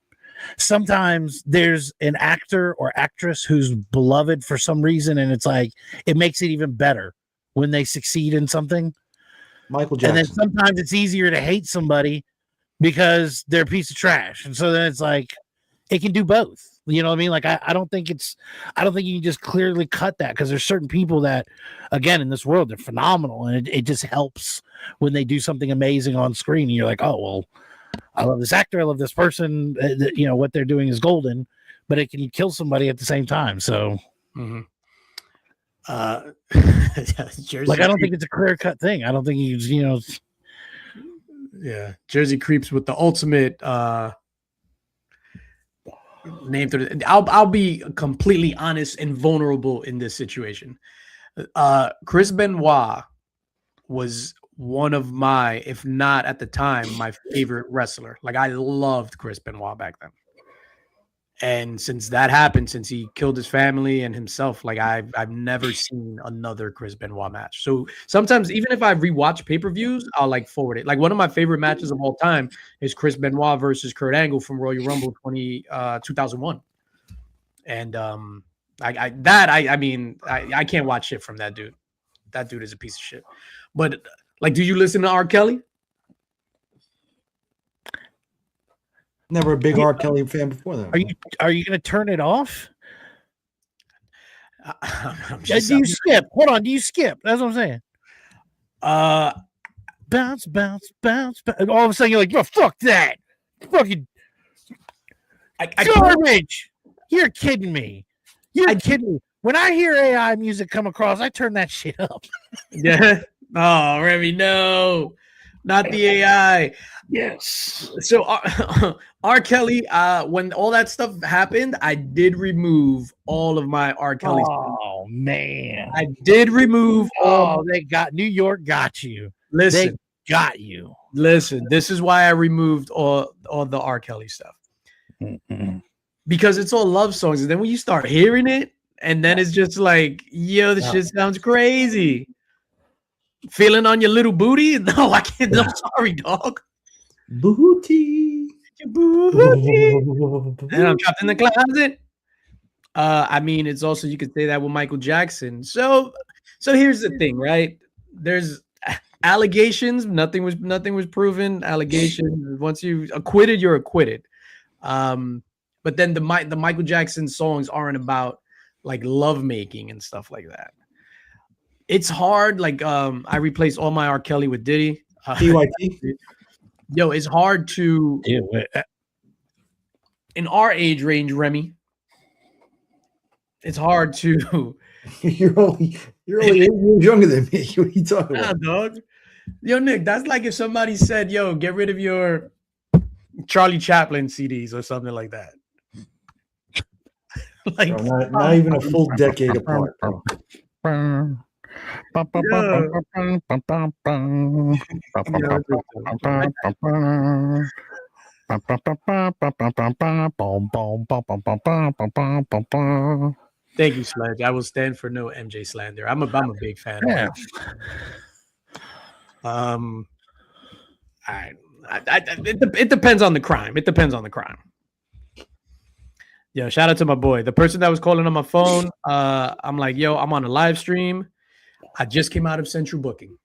Sometimes there's an actor or actress who's beloved for some reason, and it's like it makes it even better when they succeed in something.
Michael Jackson.
And then sometimes it's easier to hate somebody because they're a piece of trash. And so then it's like it can do both. You know what I mean? Like I don't think you can just clearly cut that, because there's certain people that, again, in this world, they're phenomenal, and it just helps when they do something amazing on screen. And you're like, oh well, I love this actor, I love this person. You know what they're doing is golden, but it can kill somebody at the same time. So,
Jersey
like, I don't think it's a clear cut thing. I don't think he's,
yeah, Jersey Creeps with the ultimate name. I'll be completely honest and vulnerable in this situation. Chris Benoit was one of my, if not at the time, my favorite wrestler. Like, I loved Chris Benoit back then. And since that happened, since he killed his family and himself, like I've never seen another Chris Benoit match. So sometimes, even if I rewatch pay-per-views, I'll like forward it. Like, one of my favorite matches of all time is Chris Benoit versus Kurt Angle from Royal Rumble 2001. And I can't watch shit from that dude. That dude is a piece of shit. But like, do you listen to R. Kelly?
Never a big R. Kelly fan before that.
Are you going to turn it off? Do you skip? Hold on. Do you skip? That's what I'm saying. Bounce, bounce, bounce, bounce. All of a sudden, you're like, "Bro, fuck that! Fucking garbage!" You're kidding me. You're kidding me. When I hear AI music come across, I turn that shit up.
Yeah. Oh, Remy, no, not the AI.
Yes.
So R. Kelly, when all that stuff happened, I did remove all of my R. Kelly stuff.
Oh man.
I did remove all.
Oh, they got New York got you.
Listen,
They got you.
listen. This is why I removed all the R. Kelly stuff.
Mm-mm.
Because it's all love songs. And then when you start hearing it, and then it's just like, yo, this shit sounds crazy. Feeling on your little booty? No, I can't. No, sorry, dog.
Booty.
And I'm trapped in the closet. I mean, it's also, you could say that with Michael Jackson. So here's the thing, right? There's allegations. Nothing was proven. Allegations. Once you acquitted, you're acquitted. But then the Michael Jackson songs aren't about like lovemaking and stuff like that. It's hard. Like I replaced all my R. Kelly with Diddy.
TYT.
Yo, it's hard to in our age range, Remy. It's hard to.
You're only 8 years younger than me. What are you talking
Nah,
about?
dog. Yo, Nick, that's like if somebody said, "Yo, get rid of your Charlie Chaplin CDs" or something like that. Like,
Bro, not even a full decade apart, bro.
Thank you, Sledge. I will stand for no MJ slander. I'm a big fan.
Yeah.
All right. It depends on the crime. It depends on the crime. Yo, shout out to my boy. The person that was calling on my phone, I'm like, yo, I'm on a live stream. I just came out of Central Booking.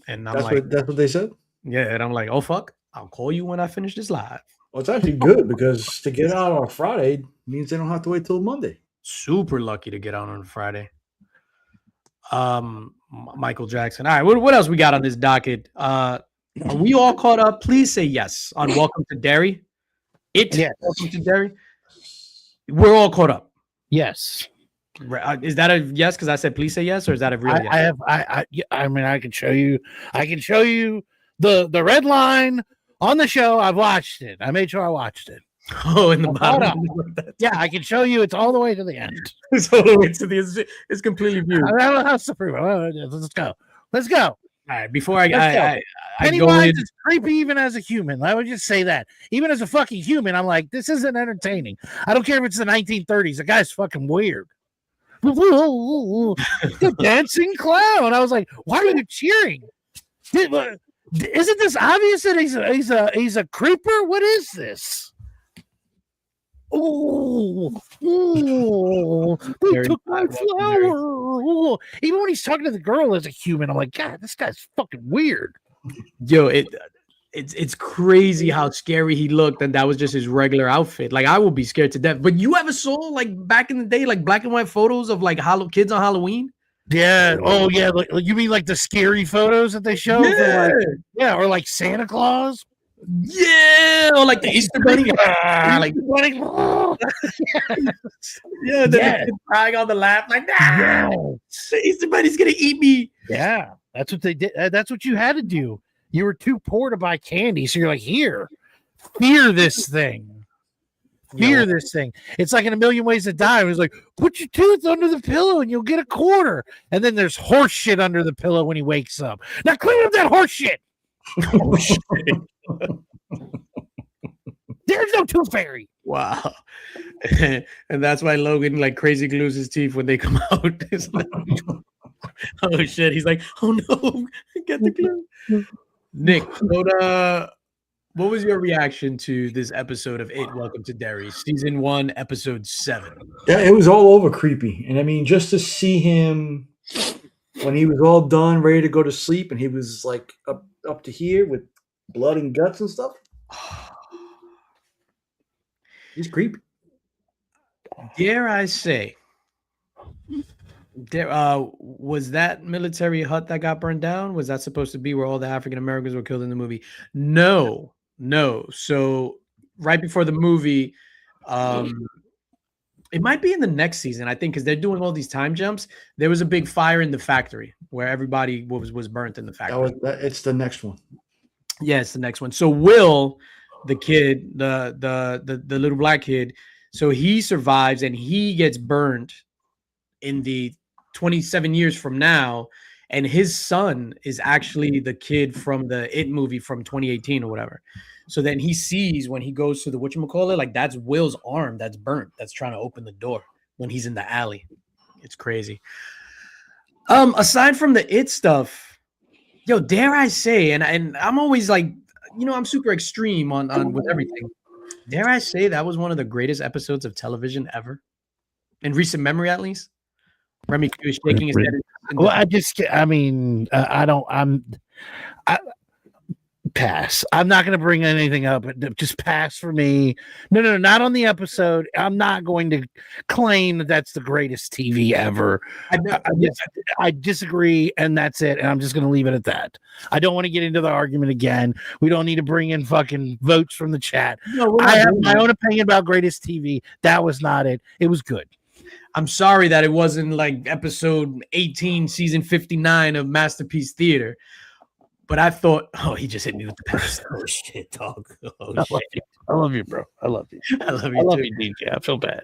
And I'm
That's what they said?
yeah, and I'm like, oh, fuck. I'll call you when I finish this live.
Well, it's actually good because to get out on Friday means they don't have to wait till Monday.
Super lucky to get out on Friday. Michael Jackson. All right, what else we got on this docket? Are we all caught up? Please say yes on Welcome to Derry.
Yes.
Welcome to Derry. We're all caught up.
Yes.
Is that a yes? Because I said please say yes, or is that a real yes?
I mean, I can show you the red line on the show. I've watched it. I made sure I watched it.
Oh, in the bottom.
Yeah, I can show you. It's all the way to the end.
It's all the way to the. It's completely viewed.
I don't know how to prove it. Let's go. All
right, before I
Pennywise is creepy even as a human. I would just say that. Even as a fucking human, I'm like, this isn't entertaining. I don't care if it's the 1930s. The guy's fucking weird. The dancing clown. I was like, why are you cheering? Isn't this obvious that he's a creeper? What is this? Oh, they took my flower. Ooh. Even when he's talking to the girl as a human, I'm like, God, this guy's fucking weird.
Yo, it's crazy how scary he looked, and that was just his regular outfit. Like, I would be scared to death. But you ever saw, like, back in the day, like black and white photos of like kids on Halloween?
Yeah. Oh, yeah. Like, you mean like the scary photos that they show?
Yeah.
Or like Santa Claus.
Yeah, or like the Easter Bunny. Like, yeah, the kid crying on the lap, like, the Easter Bunny's gonna eat me.
Yeah, that's what they did. That's what you had to do. You were too poor to buy candy, so you're like, here, fear this thing. Fear this thing. It's like in A Million Ways to Die. It was like, put your tooth under the pillow and you'll get a quarter. And then there's horse shit under the pillow when he wakes up. Now clean up that horse shit. Oh, shit. There's no tooth fairy.
Wow. And that's why Logan like crazy glues his teeth when they come out. Like, oh shit. He's like, oh no, get the glue. Nick, what was your reaction to this episode of It Welcome to Derry, season 1, episode 7?
Yeah, it was all over creepy. And I mean, just to see him when he was all done, ready to go to sleep, and he was like up to here with blood and guts and stuff. He's creepy.
Dare I say, was that military hut that got burned down? Was that supposed to be where all the African Americans were killed in the movie? No. So right before the movie, it might be in the next season, I think, because they're doing all these time jumps. There was a big fire in the factory where everybody was burnt in the factory.
It's the next one.
Yeah, it's the next one. So Will, the kid, the little black kid, so he survives and he gets burned in the 27 years from now, and his son is actually the kid from the It movie from 2018 or whatever. So then he sees when he goes to the whatchamacallit, like that's Will's arm that's burnt, that's trying to open the door when he's in the alley. It's crazy. Aside from the It stuff, yo, dare I say, and I'm always like, I'm super extreme on with everything. Dare I say that was one of the greatest episodes of television ever, in recent memory, at least. Remy Q is shaking his head.
Well, I pass. I'm not going to bring anything up. Just pass for me. No, not on the episode. I'm not going to claim that that's the greatest TV ever. I disagree, and that's it. And I'm just going to leave it at that. I don't want to get into the argument again. We don't need to bring in fucking votes from the chat.
No,
I have my own opinion about greatest TV. That was not it. It was good.
I'm sorry that it wasn't like episode 18, season 59 of Masterpiece Theater. But I thought, he just hit me with the pass. Oh shit, dog. Oh shit.
I love you, bro. I love you.
I love you,
DJ. I feel bad.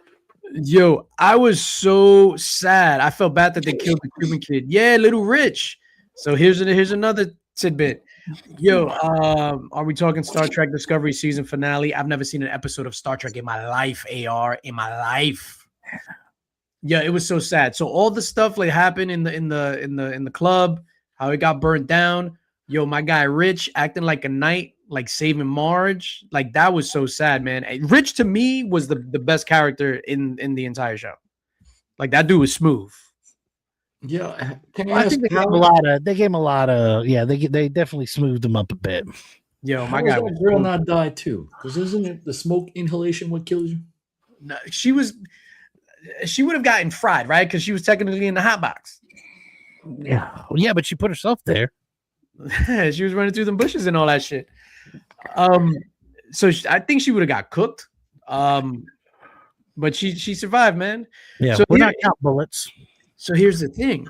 Yo, I was so sad. I felt bad that they killed the Cuban kid. Yeah, Little Rich. So here's another tidbit. Yo, are we talking Star Trek Discovery season finale? I've never seen an episode of Star Trek in my life, AR, in my life. Yeah, it was so sad. So all the stuff like happened in the club, how it got burnt down. Yo, my guy Rich acting like a knight, like saving Marge. Like that was so sad, man. Rich to me was the best character in the entire show. Like that dude was smooth.
Yeah,
I think they gave him a lot of they definitely smoothed him up a bit.
Yo, my
how
guy
does that girl not die too? Because isn't it the smoke inhalation what kills you?
No, she would have gotten fried, right? Because she was technically in the hot box.
Yeah, but she put herself there.
She was running through the bushes and all that shit. So I think she would have got cooked. But she survived, man.
Yeah,
so
we're not counting bullets.
So here's the thing.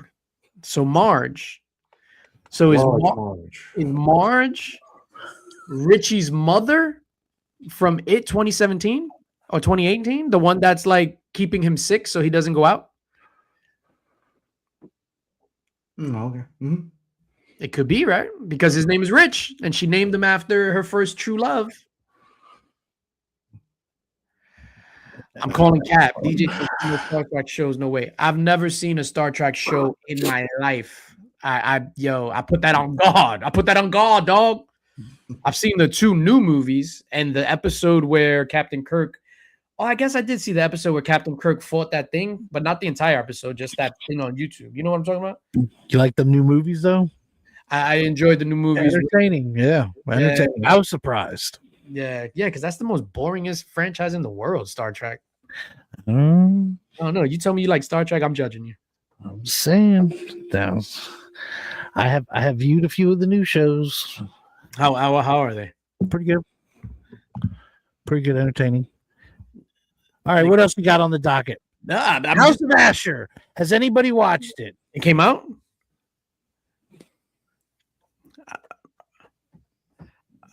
So Marge. So is Marge Richie's mother from It 2017 or 2018? The one that's like keeping him sick so he doesn't go out?
Okay. Mm-hmm.
It could be, right? Because his name is Rich, and she named him after her first true love. I'm calling Cap. DJ Star Trek shows, no way. I've never seen a Star Trek show in my life. I put that on God. I put that on God, dog. I've seen the 2 new movies and the episode where Captain Kirk. Oh, I guess I did see the episode where Captain Kirk fought that thing, but not the entire episode, just that thing on YouTube. You know what I'm talking about?
You like them new movies though?
I enjoyed the new movies.
Entertaining, yeah. Entertaining. I was surprised.
Yeah, because that's the most boringest franchise in the world, Star Trek.
I
don't know. You tell me you like Star Trek, I'm judging you.
I'm saying that I have viewed a few of the new shows.
How are they?
Pretty good. Pretty good, entertaining. All right, what else we got on the docket? House of Asher. Has anybody watched it?
It came out?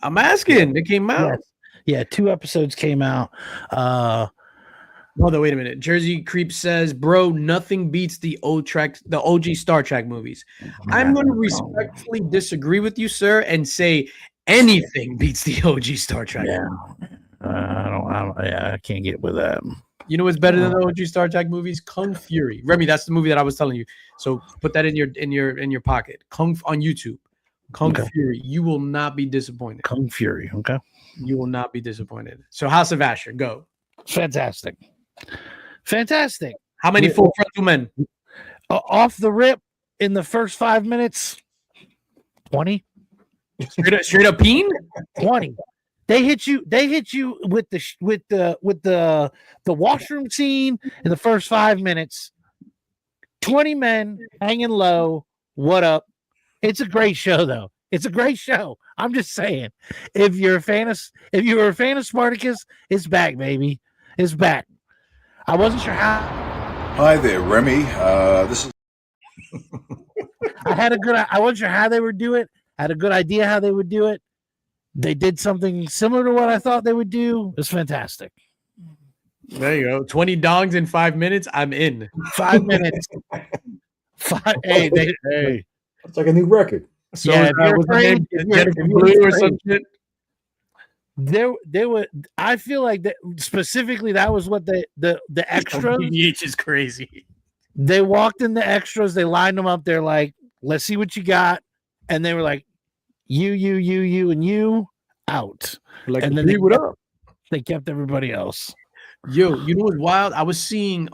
I'm asking. It came out.
Yes. Yeah, 2 episodes came out.
Hold on, wait a minute. Jersey Creep says, "Bro, nothing beats the OG Star Trek movies." I'm going to respectfully disagree with you, sir, and say anything beats the OG Star Trek.
Yeah, I can't get with that.
You know what's better than the OG Star Trek movies? Kung Fury. Remy, that's the movie that I was telling you. So put that in your pocket. On YouTube. Kung Fury. You will not be disappointed.
Kung Fury. Okay.
You will not be disappointed. So House of Asher, go.
Fantastic.
How many full frontal men?
Off the rip in the first 5 minutes, 20.
Straight up peen?
20. They hit you with the washroom scene in the first 5 minutes. 20 men hanging low. What up? It's a great show, though. It's a great show. I'm just saying. If you were a fan of Spartacus, it's back, baby. It's back. I wasn't sure how.
Hi there, Remy. This is.
I wasn't sure how they would do it. I had a good idea how they would do it. They did something similar to what I thought they would do. It's fantastic.
There you go. 20 dongs in 5 minutes. I'm in.
5 minutes. Hey.
It's like a new record.
So
yeah,
was the name Jennifer Blue or some shit?
There were. I feel like that specifically. That was what the extras.
PDH is crazy.
They walked in the extras. They lined them up. They're like, "Let's see what you got," and they were like, "You, and you." out,
Like,
and then
"Hey, what up?"
they kept everybody else.
Yo, you know what's wild? I was seeing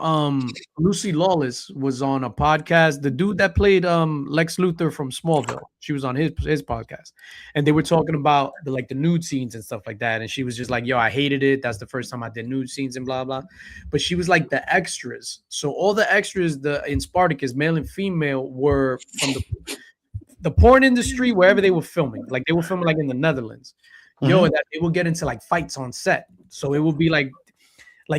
Lucy Lawless was on a podcast. The dude that played Lex Luthor from Smallville, she was on his podcast, and they were talking about the nude scenes and stuff like that. And she was just like, "Yo, I hated it. That's the first time I did nude scenes and blah blah." But she was like the extras. So all the extras in Spartacus, male and female, were from the porn industry wherever they were filming. Like they were filming like in the Netherlands. Yo, and that they will get into like fights on set. So it will be like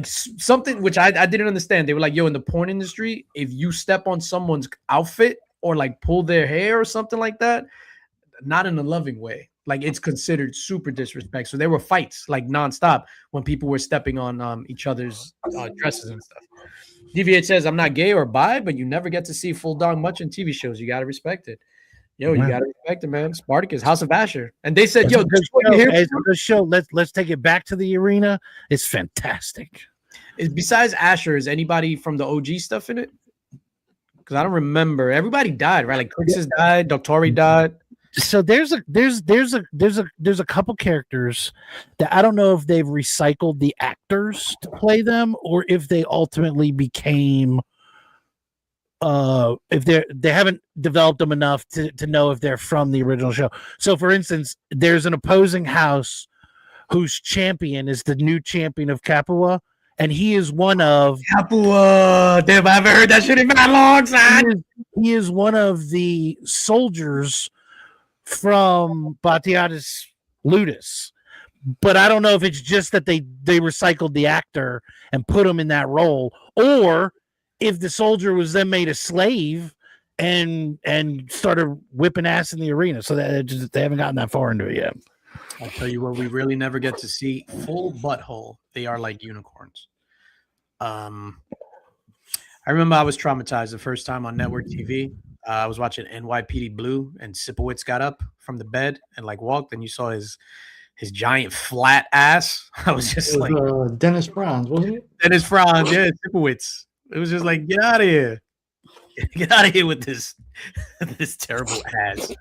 something which I didn't understand. They were like, yo, in the porn industry, if you step on someone's outfit or like pull their hair or something like that, not in a loving way, like it's considered super disrespect. So there were fights like nonstop when people were stepping on each other's dresses and stuff. DVH says, I'm not gay or bi, but you never get to see full dong much in TV shows. You got to respect it. Yo, you gotta respect it, man. Spartacus, House of Asher, and they said, "Yo,
this show. Let's take it back to the arena. It's fantastic."
Besides Asher, is anybody from the OG stuff in it? Because I don't remember. Everybody died, right? Like Crixus died, Doctori died.
So there's a couple characters that I don't know if they've recycled the actors to play them or if they ultimately became. If they haven't developed them enough to know if they're from the original show. So, for instance, there's an opposing house whose champion is the new champion of Capua, and he is one of
Capua. Damn, I haven't heard that shit in that long time.
He is one of the soldiers from Batiatus Ludus. But I don't know if it's just that they recycled the actor and put him in that role, or if the soldier was then made a slave and started whipping ass in the arena. So that they haven't gotten that far into it yet.
I'll tell you what, we really never get to see full butthole. They are like unicorns. I remember I was traumatized the first time on network TV. I was watching NYPD Blue, and Sipowicz got up from the bed and like walked, and you saw his giant flat ass. I was just like
Dennis Franz, wasn't it?
Dennis Franz, yeah, Sipowicz. It was just like, get out of here. Get out of here with this terrible ass.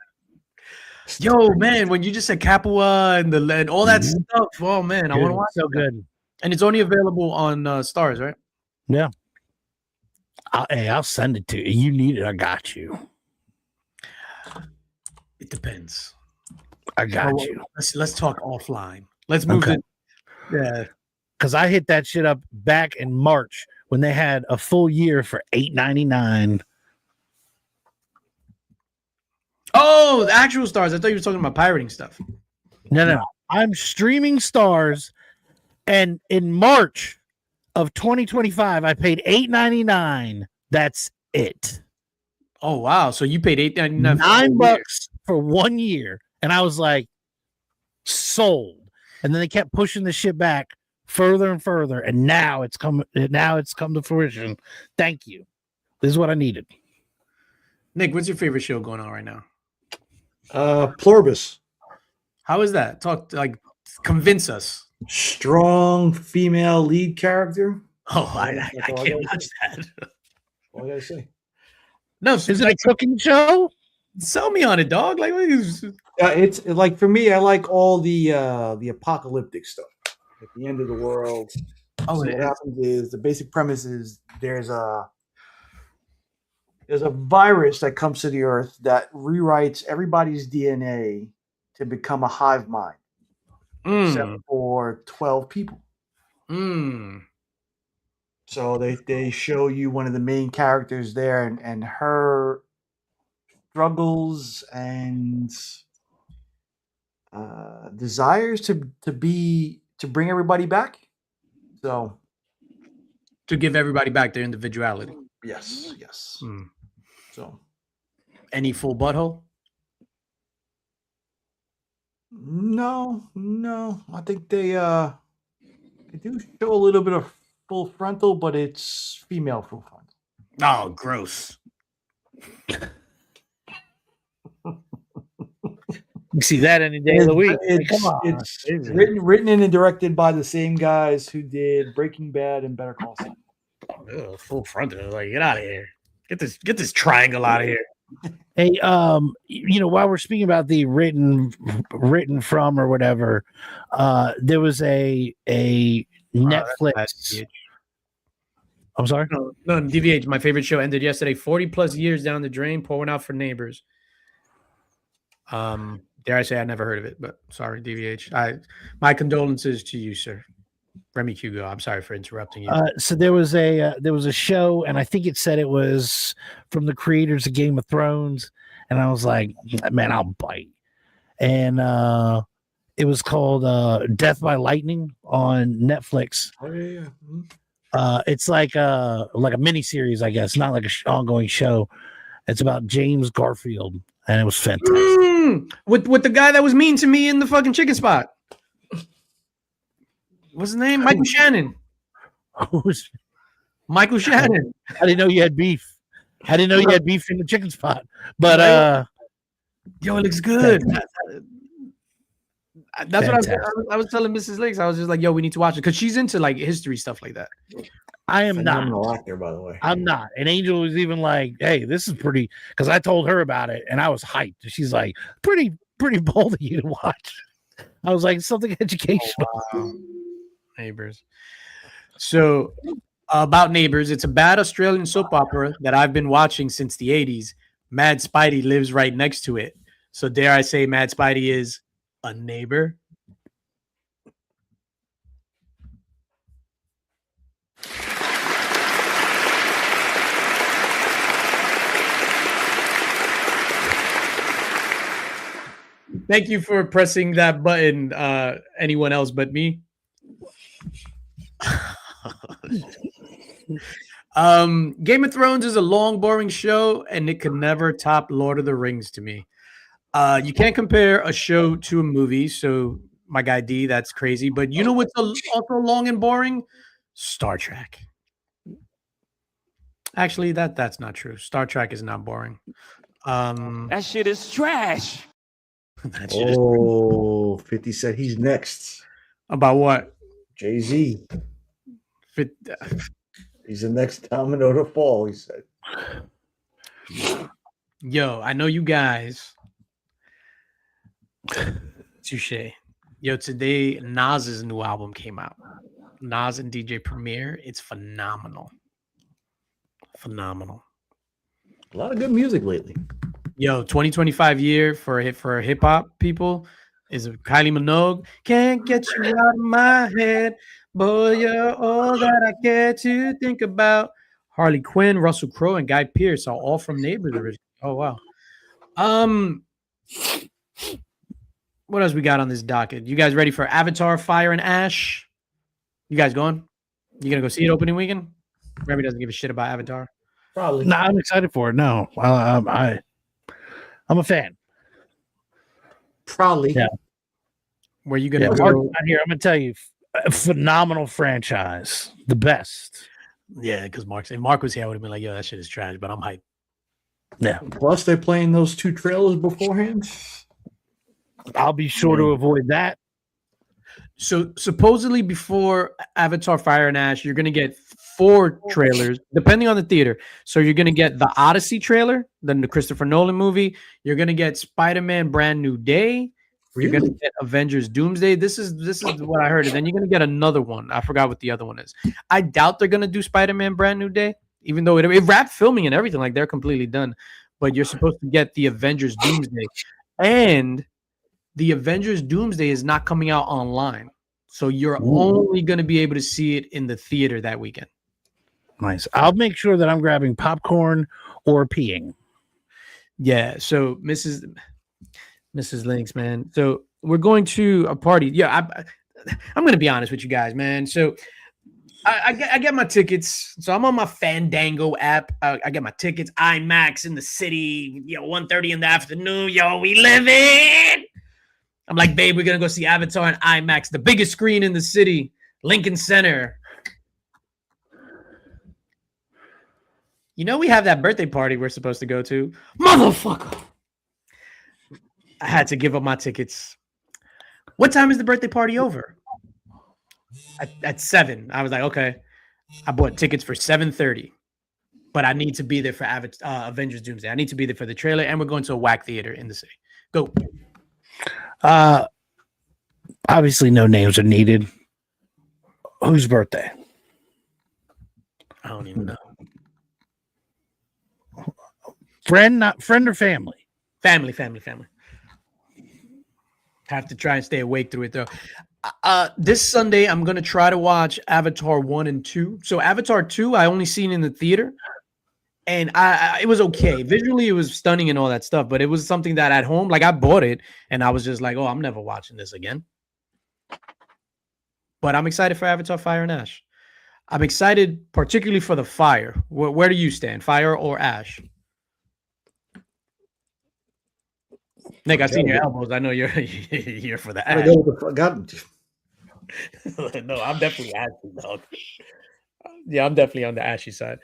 Yo, man, when you just said Capua and all that stuff, oh man,
Good.
I want to watch
so
that.
good.
And it's only available on Stars, right?
Yeah. I'll send it to you. You need it. I got you.
It depends.
I got you.
Let's talk offline. Let's move it. Yeah.
Because I hit that shit up back in March when they had a full year for $8.99.
Oh, the actual Stars. I thought you were talking about pirating stuff.
No. I'm streaming Stars, and in March of 2025, I paid $8.99. That's it.
Oh wow! So you paid $8.99
$9 for 1 year, and I was like, sold. And then they kept pushing the shit back further and further, and now it's come to fruition. Thank you. This is what I needed.
Nick, what's your favorite show going on right now?
Pluribus.
How is that? Convince us.
Strong female lead character.
Oh, I can't watch that.
What did I say?
No,
Is it a cooking show?
Sell me on it, dog. Like,
It's like, for me, I like all the apocalyptic stuff. At the end of the world.
Oh,
so what happens is the basic premise is there's a virus that comes to the earth that rewrites everybody's DNA to become a hive mind, except for 12 people. So they show you one of the main characters there and her struggles and desires to bring everybody back. So
to give everybody back their individuality.
Yes. So
any full butthole?
No. I think they do show a little bit of full frontal, but it's female full frontal.
Oh, gross.
You see that any day of the week.
It's written and directed by the same guys who did Breaking Bad and Better Call Saul.
Full frontal. Like, get out of here. Get this triangle out of here.
Hey, while we're speaking about the written from or whatever, there was a Netflix. I'm sorry.
No, DVH. My favorite show ended yesterday. 40 plus years down the drain, pouring out for neighbors. Dare I say I never heard of it, but sorry, DVH. My condolences to you, sir. Remy Hugo. I'm sorry for interrupting you.
So there was a show, and I think it said it was from the creators of Game of Thrones, and I was like, man, I'll bite. And it was called Death by Lightning on Netflix.
Oh yeah.
It's like a mini series, I guess, not like an ongoing show. It's about James Garfield, and it was fantastic.
With the guy that was mean to me in the fucking chicken spot. What's his name? Michael Shannon. Michael Shannon.
I didn't know you had beef. I didn't know you had beef in the chicken spot. But
yo, it looks good. That's what I was telling Mrs. Lakes. I was just like, yo, we need to watch it because she's into like history stuff like that.
I am
Phenomenal
not
actor, by the way.
I'm not. And Angel was even like, hey, this is pretty, because I told her about it and I was hyped. She's like, pretty bold of you to watch. I was like, something educational.
Oh, wow. Neighbors. So about Neighbors, it's a bad Australian soap opera that I've been watching since the 80s. Mad Spidey lives right next to it. So dare I say Mad Spidey is a neighbor? Thank you for pressing that button, anyone else but me. Game of Thrones is a long, boring show, and it could never top Lord of the Rings to me. You can't compare a show to a movie, so my guy D, that's crazy. But you know what's also long and boring? Star Trek. Actually, that's not true. Star Trek is not boring.
That shit is trash.
That shit is
50 said he's next.
about what?
Jay-Z. He's the next domino to fall, he said.
Yo, I know you guys. Touche. Yo, today Nas's new album came out. Nas and DJ Premier. It's phenomenal. Phenomenal.
A lot of good music lately.
Yo, 2025 year for hip hop people is Kylie Minogue. Can't get you out of my head. Boy, you're all that I care to think about. Harley Quinn, Russell Crowe, and Guy Pearce are all from Neighbors originally. Oh wow. What else we got on this docket? You guys ready for Avatar: Fire and Ash? You guys going? You gonna go see it opening weekend? Remy doesn't give a shit about Avatar.
Probably.
No, I'm excited for it. No, I'm a fan.
Probably.
Yeah.
Where you gonna
Yeah,
go?
Mark, here, I'm gonna tell you, a phenomenal franchise, the best.
Yeah, because Mark was here, I would have been like, yo, that shit is trash, but I'm hyped.
Yeah.
Plus, they're playing those 2 trailers beforehand.
I'll be sure to avoid that.
So supposedly before Avatar: Fire and Ash, you're gonna get 4 trailers, depending on the theater. So you're gonna get the Odyssey trailer, then the Christopher Nolan movie. You're gonna get Spider-Man: Brand New Day. You're gonna get Avengers: Doomsday. This is what I heard, and then you're gonna get another one. I forgot what the other one is. I doubt they're gonna do Spider-Man: Brand New Day, even though it wrapped filming and everything. Like they're completely done. But you're supposed to get the Avengers: Doomsday, and the Avengers Doomsday is not coming out online. So you're only going to be able to see it in the theater that weekend.
Nice. I'll make sure that I'm grabbing popcorn or peeing.
Yeah. So Mrs. Lynx, man. So we're going to a party. Yeah. I'm going to be honest with you guys, man. So I get my tickets. So I'm on my Fandango app. I get my tickets. IMAX in the city. 1:30 in the afternoon. Yo, we live it. I'm like, babe, we're going to go see Avatar in IMAX, the biggest screen in the city, Lincoln Center. We have that birthday party we're supposed to go to. Motherfucker. I had to give up my tickets. What time is the birthday party over? At 7. I was like, okay. I bought tickets for 7:30. but I need to be there for Avengers Doomsday. I need to be there for the trailer, and we're going to a whack theater in the city. Go.
Obviously, no names are needed. Whose birthday?
I don't even know.
Friend or family?
Family. Have to try and stay awake through it though. This Sunday, I'm gonna try to watch Avatar 1 and 2. So Avatar 2, I only seen in the theater, and it was okay. Visually, it was stunning and all that stuff, but it was something that at home, like I bought it, and I was just like, oh, I'm never watching this again. But I'm excited for Avatar Fire and Ash. I'm excited particularly for the Fire. Where do you stand, Fire or Ash? Nick, I seen your elbows. I know you're here for the Ash. No, I'm definitely ashy, dog. Yeah, I'm definitely on the ashy side.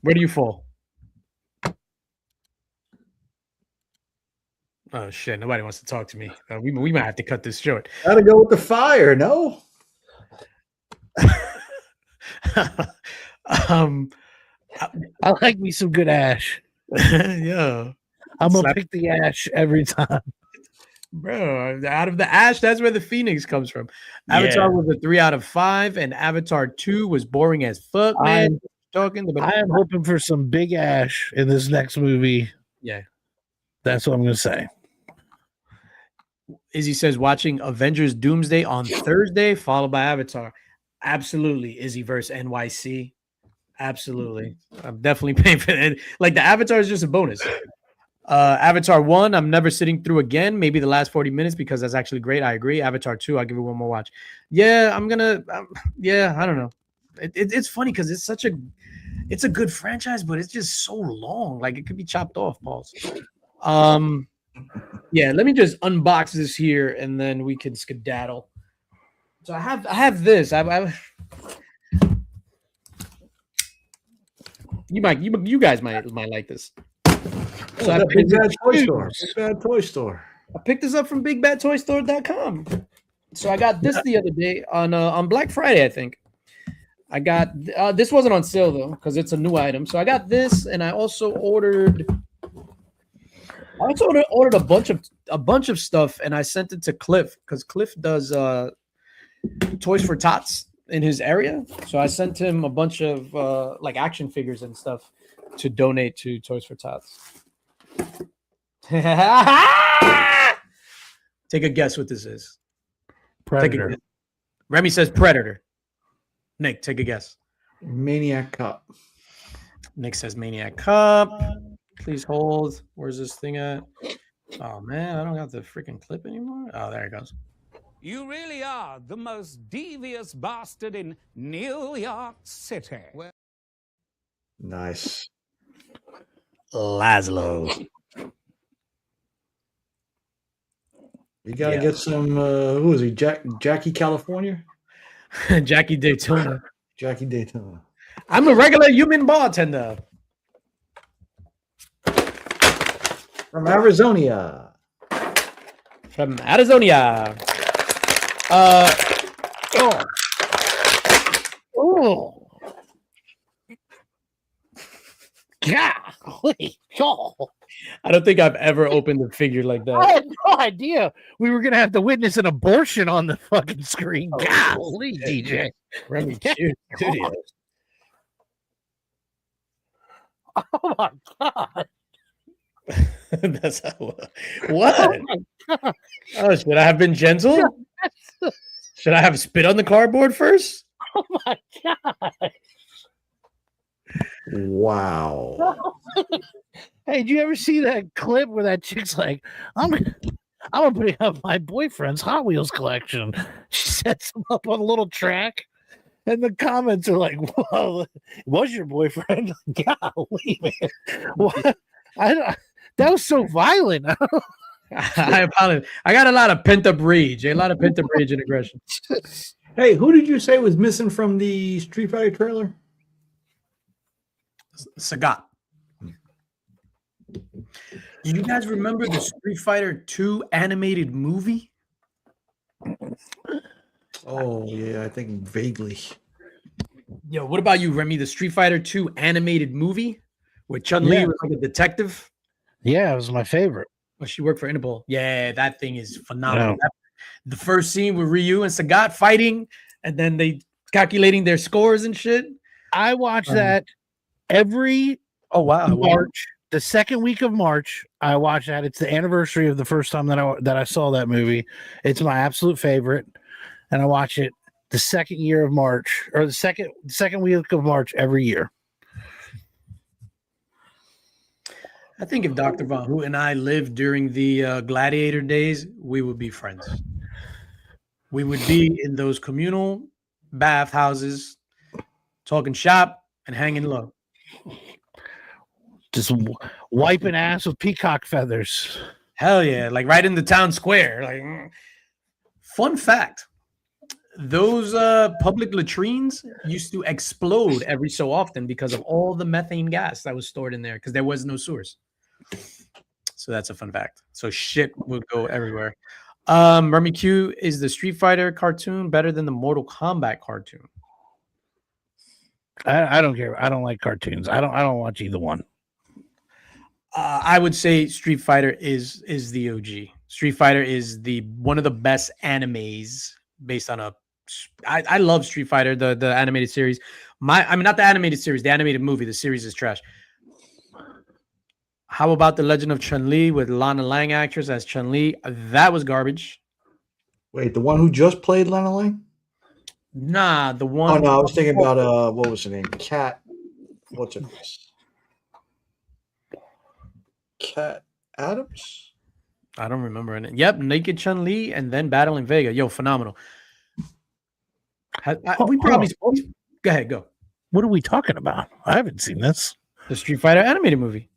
Where do you fall? Oh shit! Nobody wants to talk to me. We might have to cut this short.
Gotta go with the Fire. No.
I like me some good Ash.
Yeah,
I'm gonna pick the Ash every time.
Bro, out of the Ash, that's where the Phoenix comes from. Avatar was a 3 out of 5, and Avatar 2 was boring as fuck, man.
I am hoping for some big Ash in this next movie.
Yeah.
That's what I'm gonna say.
Izzy says watching Avengers Doomsday on Thursday, followed by Avatar. Absolutely, Izzy versus NYC. Absolutely. I'm definitely paying for it. Like the Avatar is just a bonus. Avatar 1, I'm never sitting through again. Maybe the last 40 minutes because that's actually great. I agree. Avatar 2, I'll give it one more watch. Yeah, I'm gonna. I don't know. It's funny because it's a good franchise, but it's just so long. Like it could be chopped off. Pause. Yeah. Let me just unbox this here, and then we can skedaddle. So I have this. You guys might like this. So I
Big Bad Toy Store. Big Bad Toy Store.
I picked this up from BigBadToyStore.com. So I got this the other day on Black Friday, I think. I got this wasn't on sale though because it's a new item. So I got this, and I also ordered a bunch of stuff, and I sent it to Cliff because Cliff does Toys for Tots in his area. So I sent him a bunch of like action figures and stuff to donate to Toys for Tots. Take a guess what this is.
Predator.
Remy says Predator. Nick, take a guess.
Maniac Cup.
Nick says Maniac Cup. Please hold. Where's this thing at? Oh man, I don't got the freaking clip anymore. Oh, there it goes.
You really are the most devious bastard in New York City.
Nice.
Laszlo.
You gotta get some. Who is he? Jackie California.
Jackie Daytona.
Jackie Daytona.
I'm a regular human bartender.
From Arizona.
From Arizona.
Oh. Golly.
I don't think I've ever opened a figure like that.
I had no idea we were gonna have to witness an abortion on the fucking screen. Golly, DJ.
Remy Q Studios.
Oh my god.
That's how, what? Oh, my God. Oh, should I have been gentle? Should I have spit on the cardboard first?
Oh my god.
Wow.
Hey, did you ever see that clip where that chick's like, I'm gonna put up my boyfriend's Hot Wheels collection. She sets him up on a little track, and the comments are like, "Well, was your boyfriend?" Golly, man. What? That was so violent.
I apologize. I got a lot of pent up rage. A lot of pent up rage and aggression.
Hey, who did you say was missing from the Street Fighter trailer?
Sagat. Do you guys remember the Street Fighter 2 animated movie?
Oh, yeah, I think vaguely.
Yo, what about you, Remy? The Street Fighter 2 animated movie where Chun-Li was like a detective.
Yeah, it was my favorite.
Well, she worked for Interpol. Yeah, that thing is phenomenal.
Yeah.
The first scene with Ryu and Sagat fighting, and then they calculating their scores and shit.
I watch that every March. The second week of March, I watch that. It's the anniversary of the first time that I saw that movie. It's my absolute favorite, and I watch it the second year of March, or the second week of March every year.
I think if Dr. Von Hoot and I lived during the Gladiator days, we would be friends. We would be in those communal bathhouses, talking shop and hanging low.
Just wiping ass with peacock feathers.
Hell yeah, like right in the town square. Like, fun fact, those public latrines used to explode every so often because of all the methane gas that was stored in there because there was no sewers. So that's a fun fact. So shit would go everywhere. Remy Q, is the Street Fighter cartoon better than the Mortal Kombat cartoon?
I don't care. I don't like cartoons. I don't watch either one.
I would say Street Fighter is the OG. Street Fighter is one of the best animes based on a. I love Street Fighter, the animated series. Not the animated series, the animated movie. The series is trash. How about The Legend of Chun-Li with Lana Lang actress as Chun-Li? That was garbage.
Wait, the one who just played Lana Lang?
Nah, the one.
Oh no, I was thinking about what was her name? Cat. What's her name? Cat Adams?
I don't remember it. Yep, naked Chun-Li and then battling Vega. Yo, phenomenal. We probably go ahead, go.
What are we talking about? I haven't seen this.
The Street Fighter animated movie.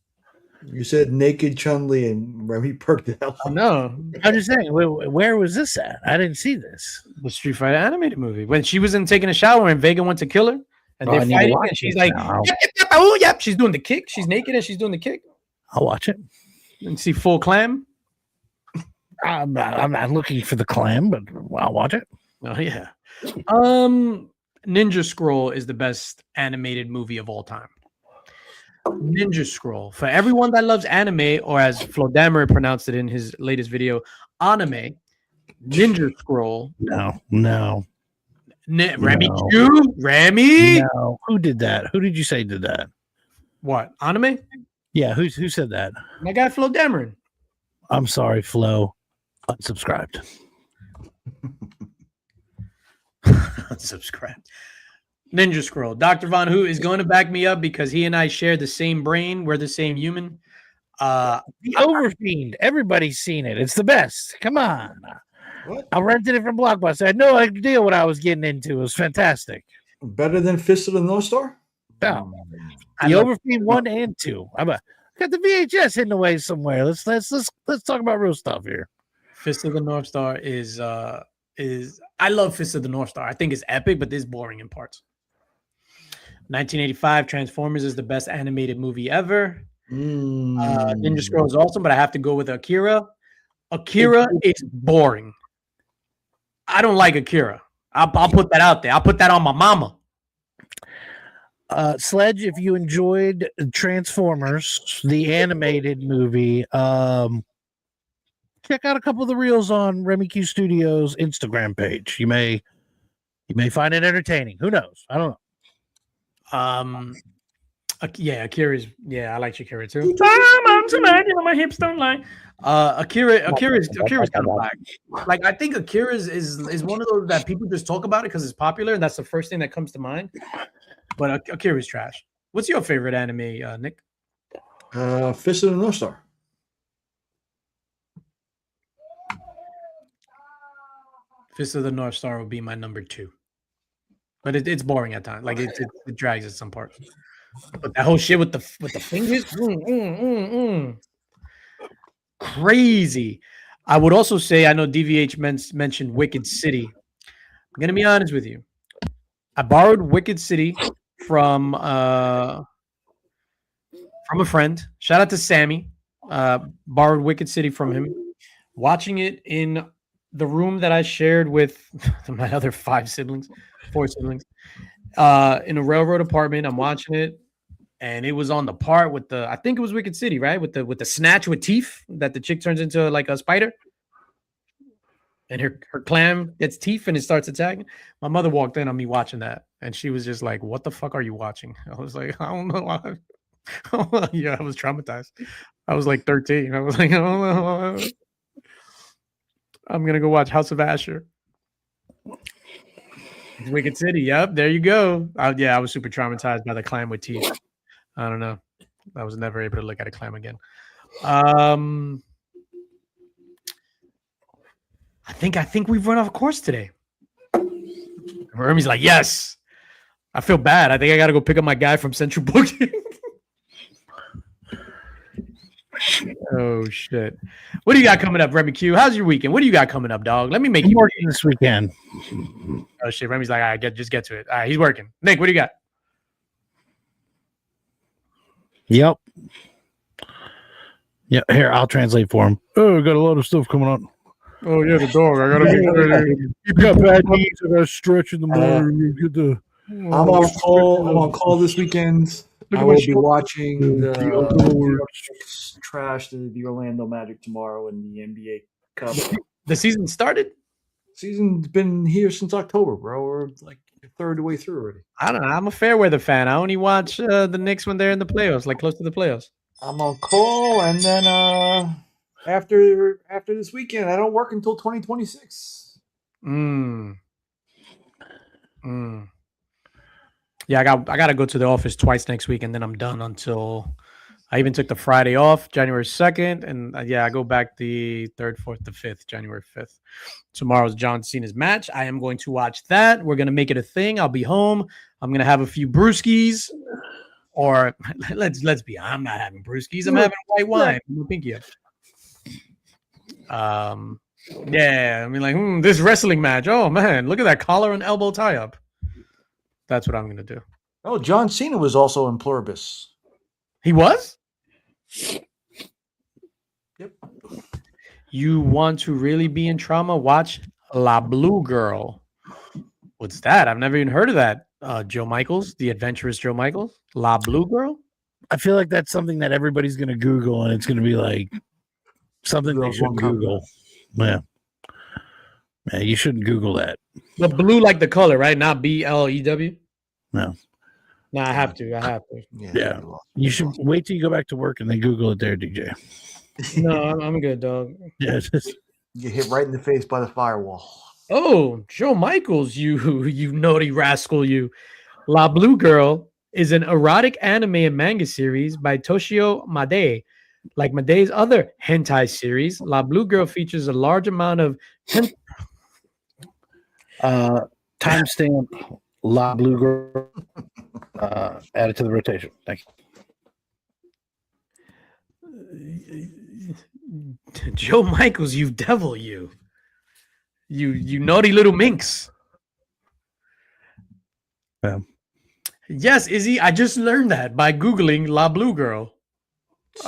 You said naked Chun-Li and Remy perked it out.
No,
I'm just saying, where was this at? I didn't see this.
The Street Fighter animated movie when she was in taking a shower and Vega went to kill her, and they're fighting, and she's like, yep, she's doing the kick. She's naked and she's doing the kick.
I'll watch it.
And see full clam.
I'm not looking for the clam, but I'll watch it.
Oh yeah. Ninja Scroll is the best animated movie of all time. Ninja Scroll. For everyone that loves anime, or as Flodammer pronounced it in his latest video, anime, Ninja Scroll.
No.
Remy Q? Remy?
No. Who did that? Who did you say did that?
What? Anime?
Yeah, who said that?
My guy Flodammer.
I'm sorry, Flo. Unsubscribed.
Unsubscribed. Ninja Scroll. Dr. Von Hoot is going to back me up because he and I share the same brain. We're the same human.
The Overfiend. Everybody's seen it. It's the best. Come on. What? I rented it from Blockbuster. I had no idea what I was getting into. It was fantastic.
Better than Fist of the North Star?
No. The Overfiend 1 and 2. I got the VHS hidden away somewhere. Let's talk about real stuff here.
Fist of the North Star is I love Fist of the North Star. I think it's epic, but it's boring in parts. 1985 Transformers is the best animated movie ever. Ninja Scroll is awesome, but I have to go with Akira. Akira is boring. I don't like Akira. I'll put that out there. I'll put that on my mama.
Sledge, if you enjoyed Transformers, the animated movie, check out a couple of the reels on Remy Q Studios Instagram page. You may find it entertaining. Who knows? I don't know.
Akira's. Yeah, I like Akira too. My hips don't lie. Akira's kind of black. Like I think Akira is one of those that people just talk about it because it's popular, and that's the first thing that comes to mind. But Akira's trash. What's your favorite anime, Nick?
Fist of the North Star.
Fist of the North Star would be my number 2. But it's boring at times. Like it drags at some parts. But that whole shit with the fingers, crazy. I would also say I know DVH mentioned Wicked City. I'm gonna be honest with you. I borrowed Wicked City from a friend. Shout out to Sammy. Borrowed Wicked City from him. Watching it in the room that I shared with my other 4 siblings. in a railroad apartment. I'm watching it, and it was on the part with the, I think it was Wicked City, right? With the snatch with teeth that the chick turns into like a spider. And her clam gets teeth and it starts attacking. My mother walked in on me watching that, and she was just like, "What the fuck are you watching?" I was like, "I don't know." Yeah, I was traumatized. I was like 13. I was like, "I don't know. I'm gonna go watch House of Asher." Wicked City. Yep, there you go. Yeah, I was super traumatized by the clam with teeth. I don't know. I was never able to look at a clam again. I think we've run off course today. Hermie's like, yes. I feel bad. I think I got to go pick up my guy from Central Booking. Oh shit! What do you got coming up, Remy Q? How's your weekend? What do you got coming up, dog? Let me make you
working this weekend.
Oh shit! Remy's like, all right, just get to it. All right, he's working. Nick, what do you got?
Yep. Yeah, here I'll translate for him. Oh, got a lot of stuff coming on.
Oh yeah, the dog. I gotta
you got bad knees. I gotta stretch in the morning. Get the.
I'm on call. I'm on call this weekend. I will be watching the trash the Orlando Magic tomorrow in the NBA Cup.
The season started?
Season's been here since October, bro. We're like a third of the way through already.
I don't know. I'm a fair weather fan. I only watch the Knicks when they're in the playoffs, like close to the playoffs.
I'm on call, and then after this weekend, I don't work until 2026.
Yeah, I got to go to the office twice next week, and then I'm done until I even took the Friday off, January 2nd, and I go back the 3rd, 4th, the 5th, January 5th. Tomorrow's John Cena's match. I am going to watch that. We're gonna make it a thing. I'll be home. I'm gonna have a few brewskis, or let's be. I'm not having brewskis. I'm having white wine. Pinky up. Yeah, I mean, like this wrestling match. Oh man, look at that collar and elbow tie up. That's what I'm gonna do.
Oh, John Cena was also in Pluribus.
He was?
Yep.
You want to really be in trauma? Watch La Blue Girl. What's that? I've never even heard of that. Joe Michaels, the adventurous Joe Michaels. La Blue Girl?
I feel like that's something that everybody's going to Google, and it's going to be like something they shouldn't Google. Yeah. Yeah, you shouldn't Google that.
But blue like the color, right? Not BLEW?
No.
No, I have to.
Yeah. You should wait till you go back to work and then Google it there, DJ.
No, I'm good, dog.
Yeah, just
you get hit right in the face by the firewall.
Oh, Joe Michaels, you naughty rascal, you. La Blue Girl is an erotic anime and manga series by Toshio Made. Like Made's other hentai series, La Blue Girl features a large amount of
timestamp La Blue Girl added to the rotation. Thank
you. Joe Michaels, you devil, you naughty little minx.
Yeah.
Yes, Izzy, I just learned that by Googling La Blue Girl.
It's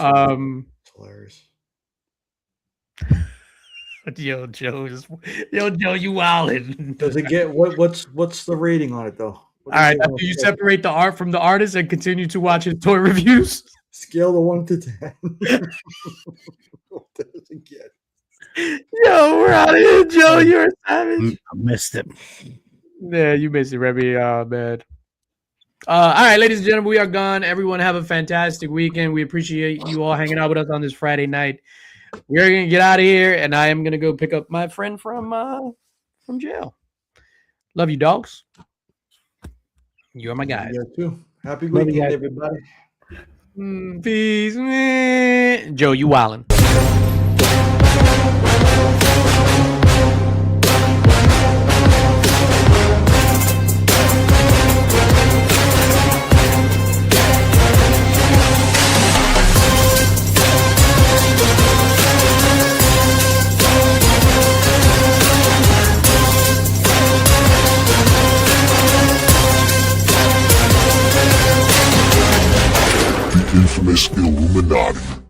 hilarious.
Yo, Joe, you wildin'.
Does it get what's the rating on it though?
All right, after you separate the art from the artist and continue to watch his toy reviews.
Scale of 1 to 10. What does it get?
Yo, we're out of here, Joe. You're a savage.
I missed it.
Yeah, you missed it, Remy. Man. All right, ladies and gentlemen, we are gone. Everyone have a fantastic weekend. We appreciate you all hanging out with us on this Friday night. We're gonna get out of here, and I am gonna go pick up my friend from jail. Love you, dogs. You are my guys.
You too. Happy weekend, everybody.
Peace. Joe, you wildin'.
Infamous Illuminati.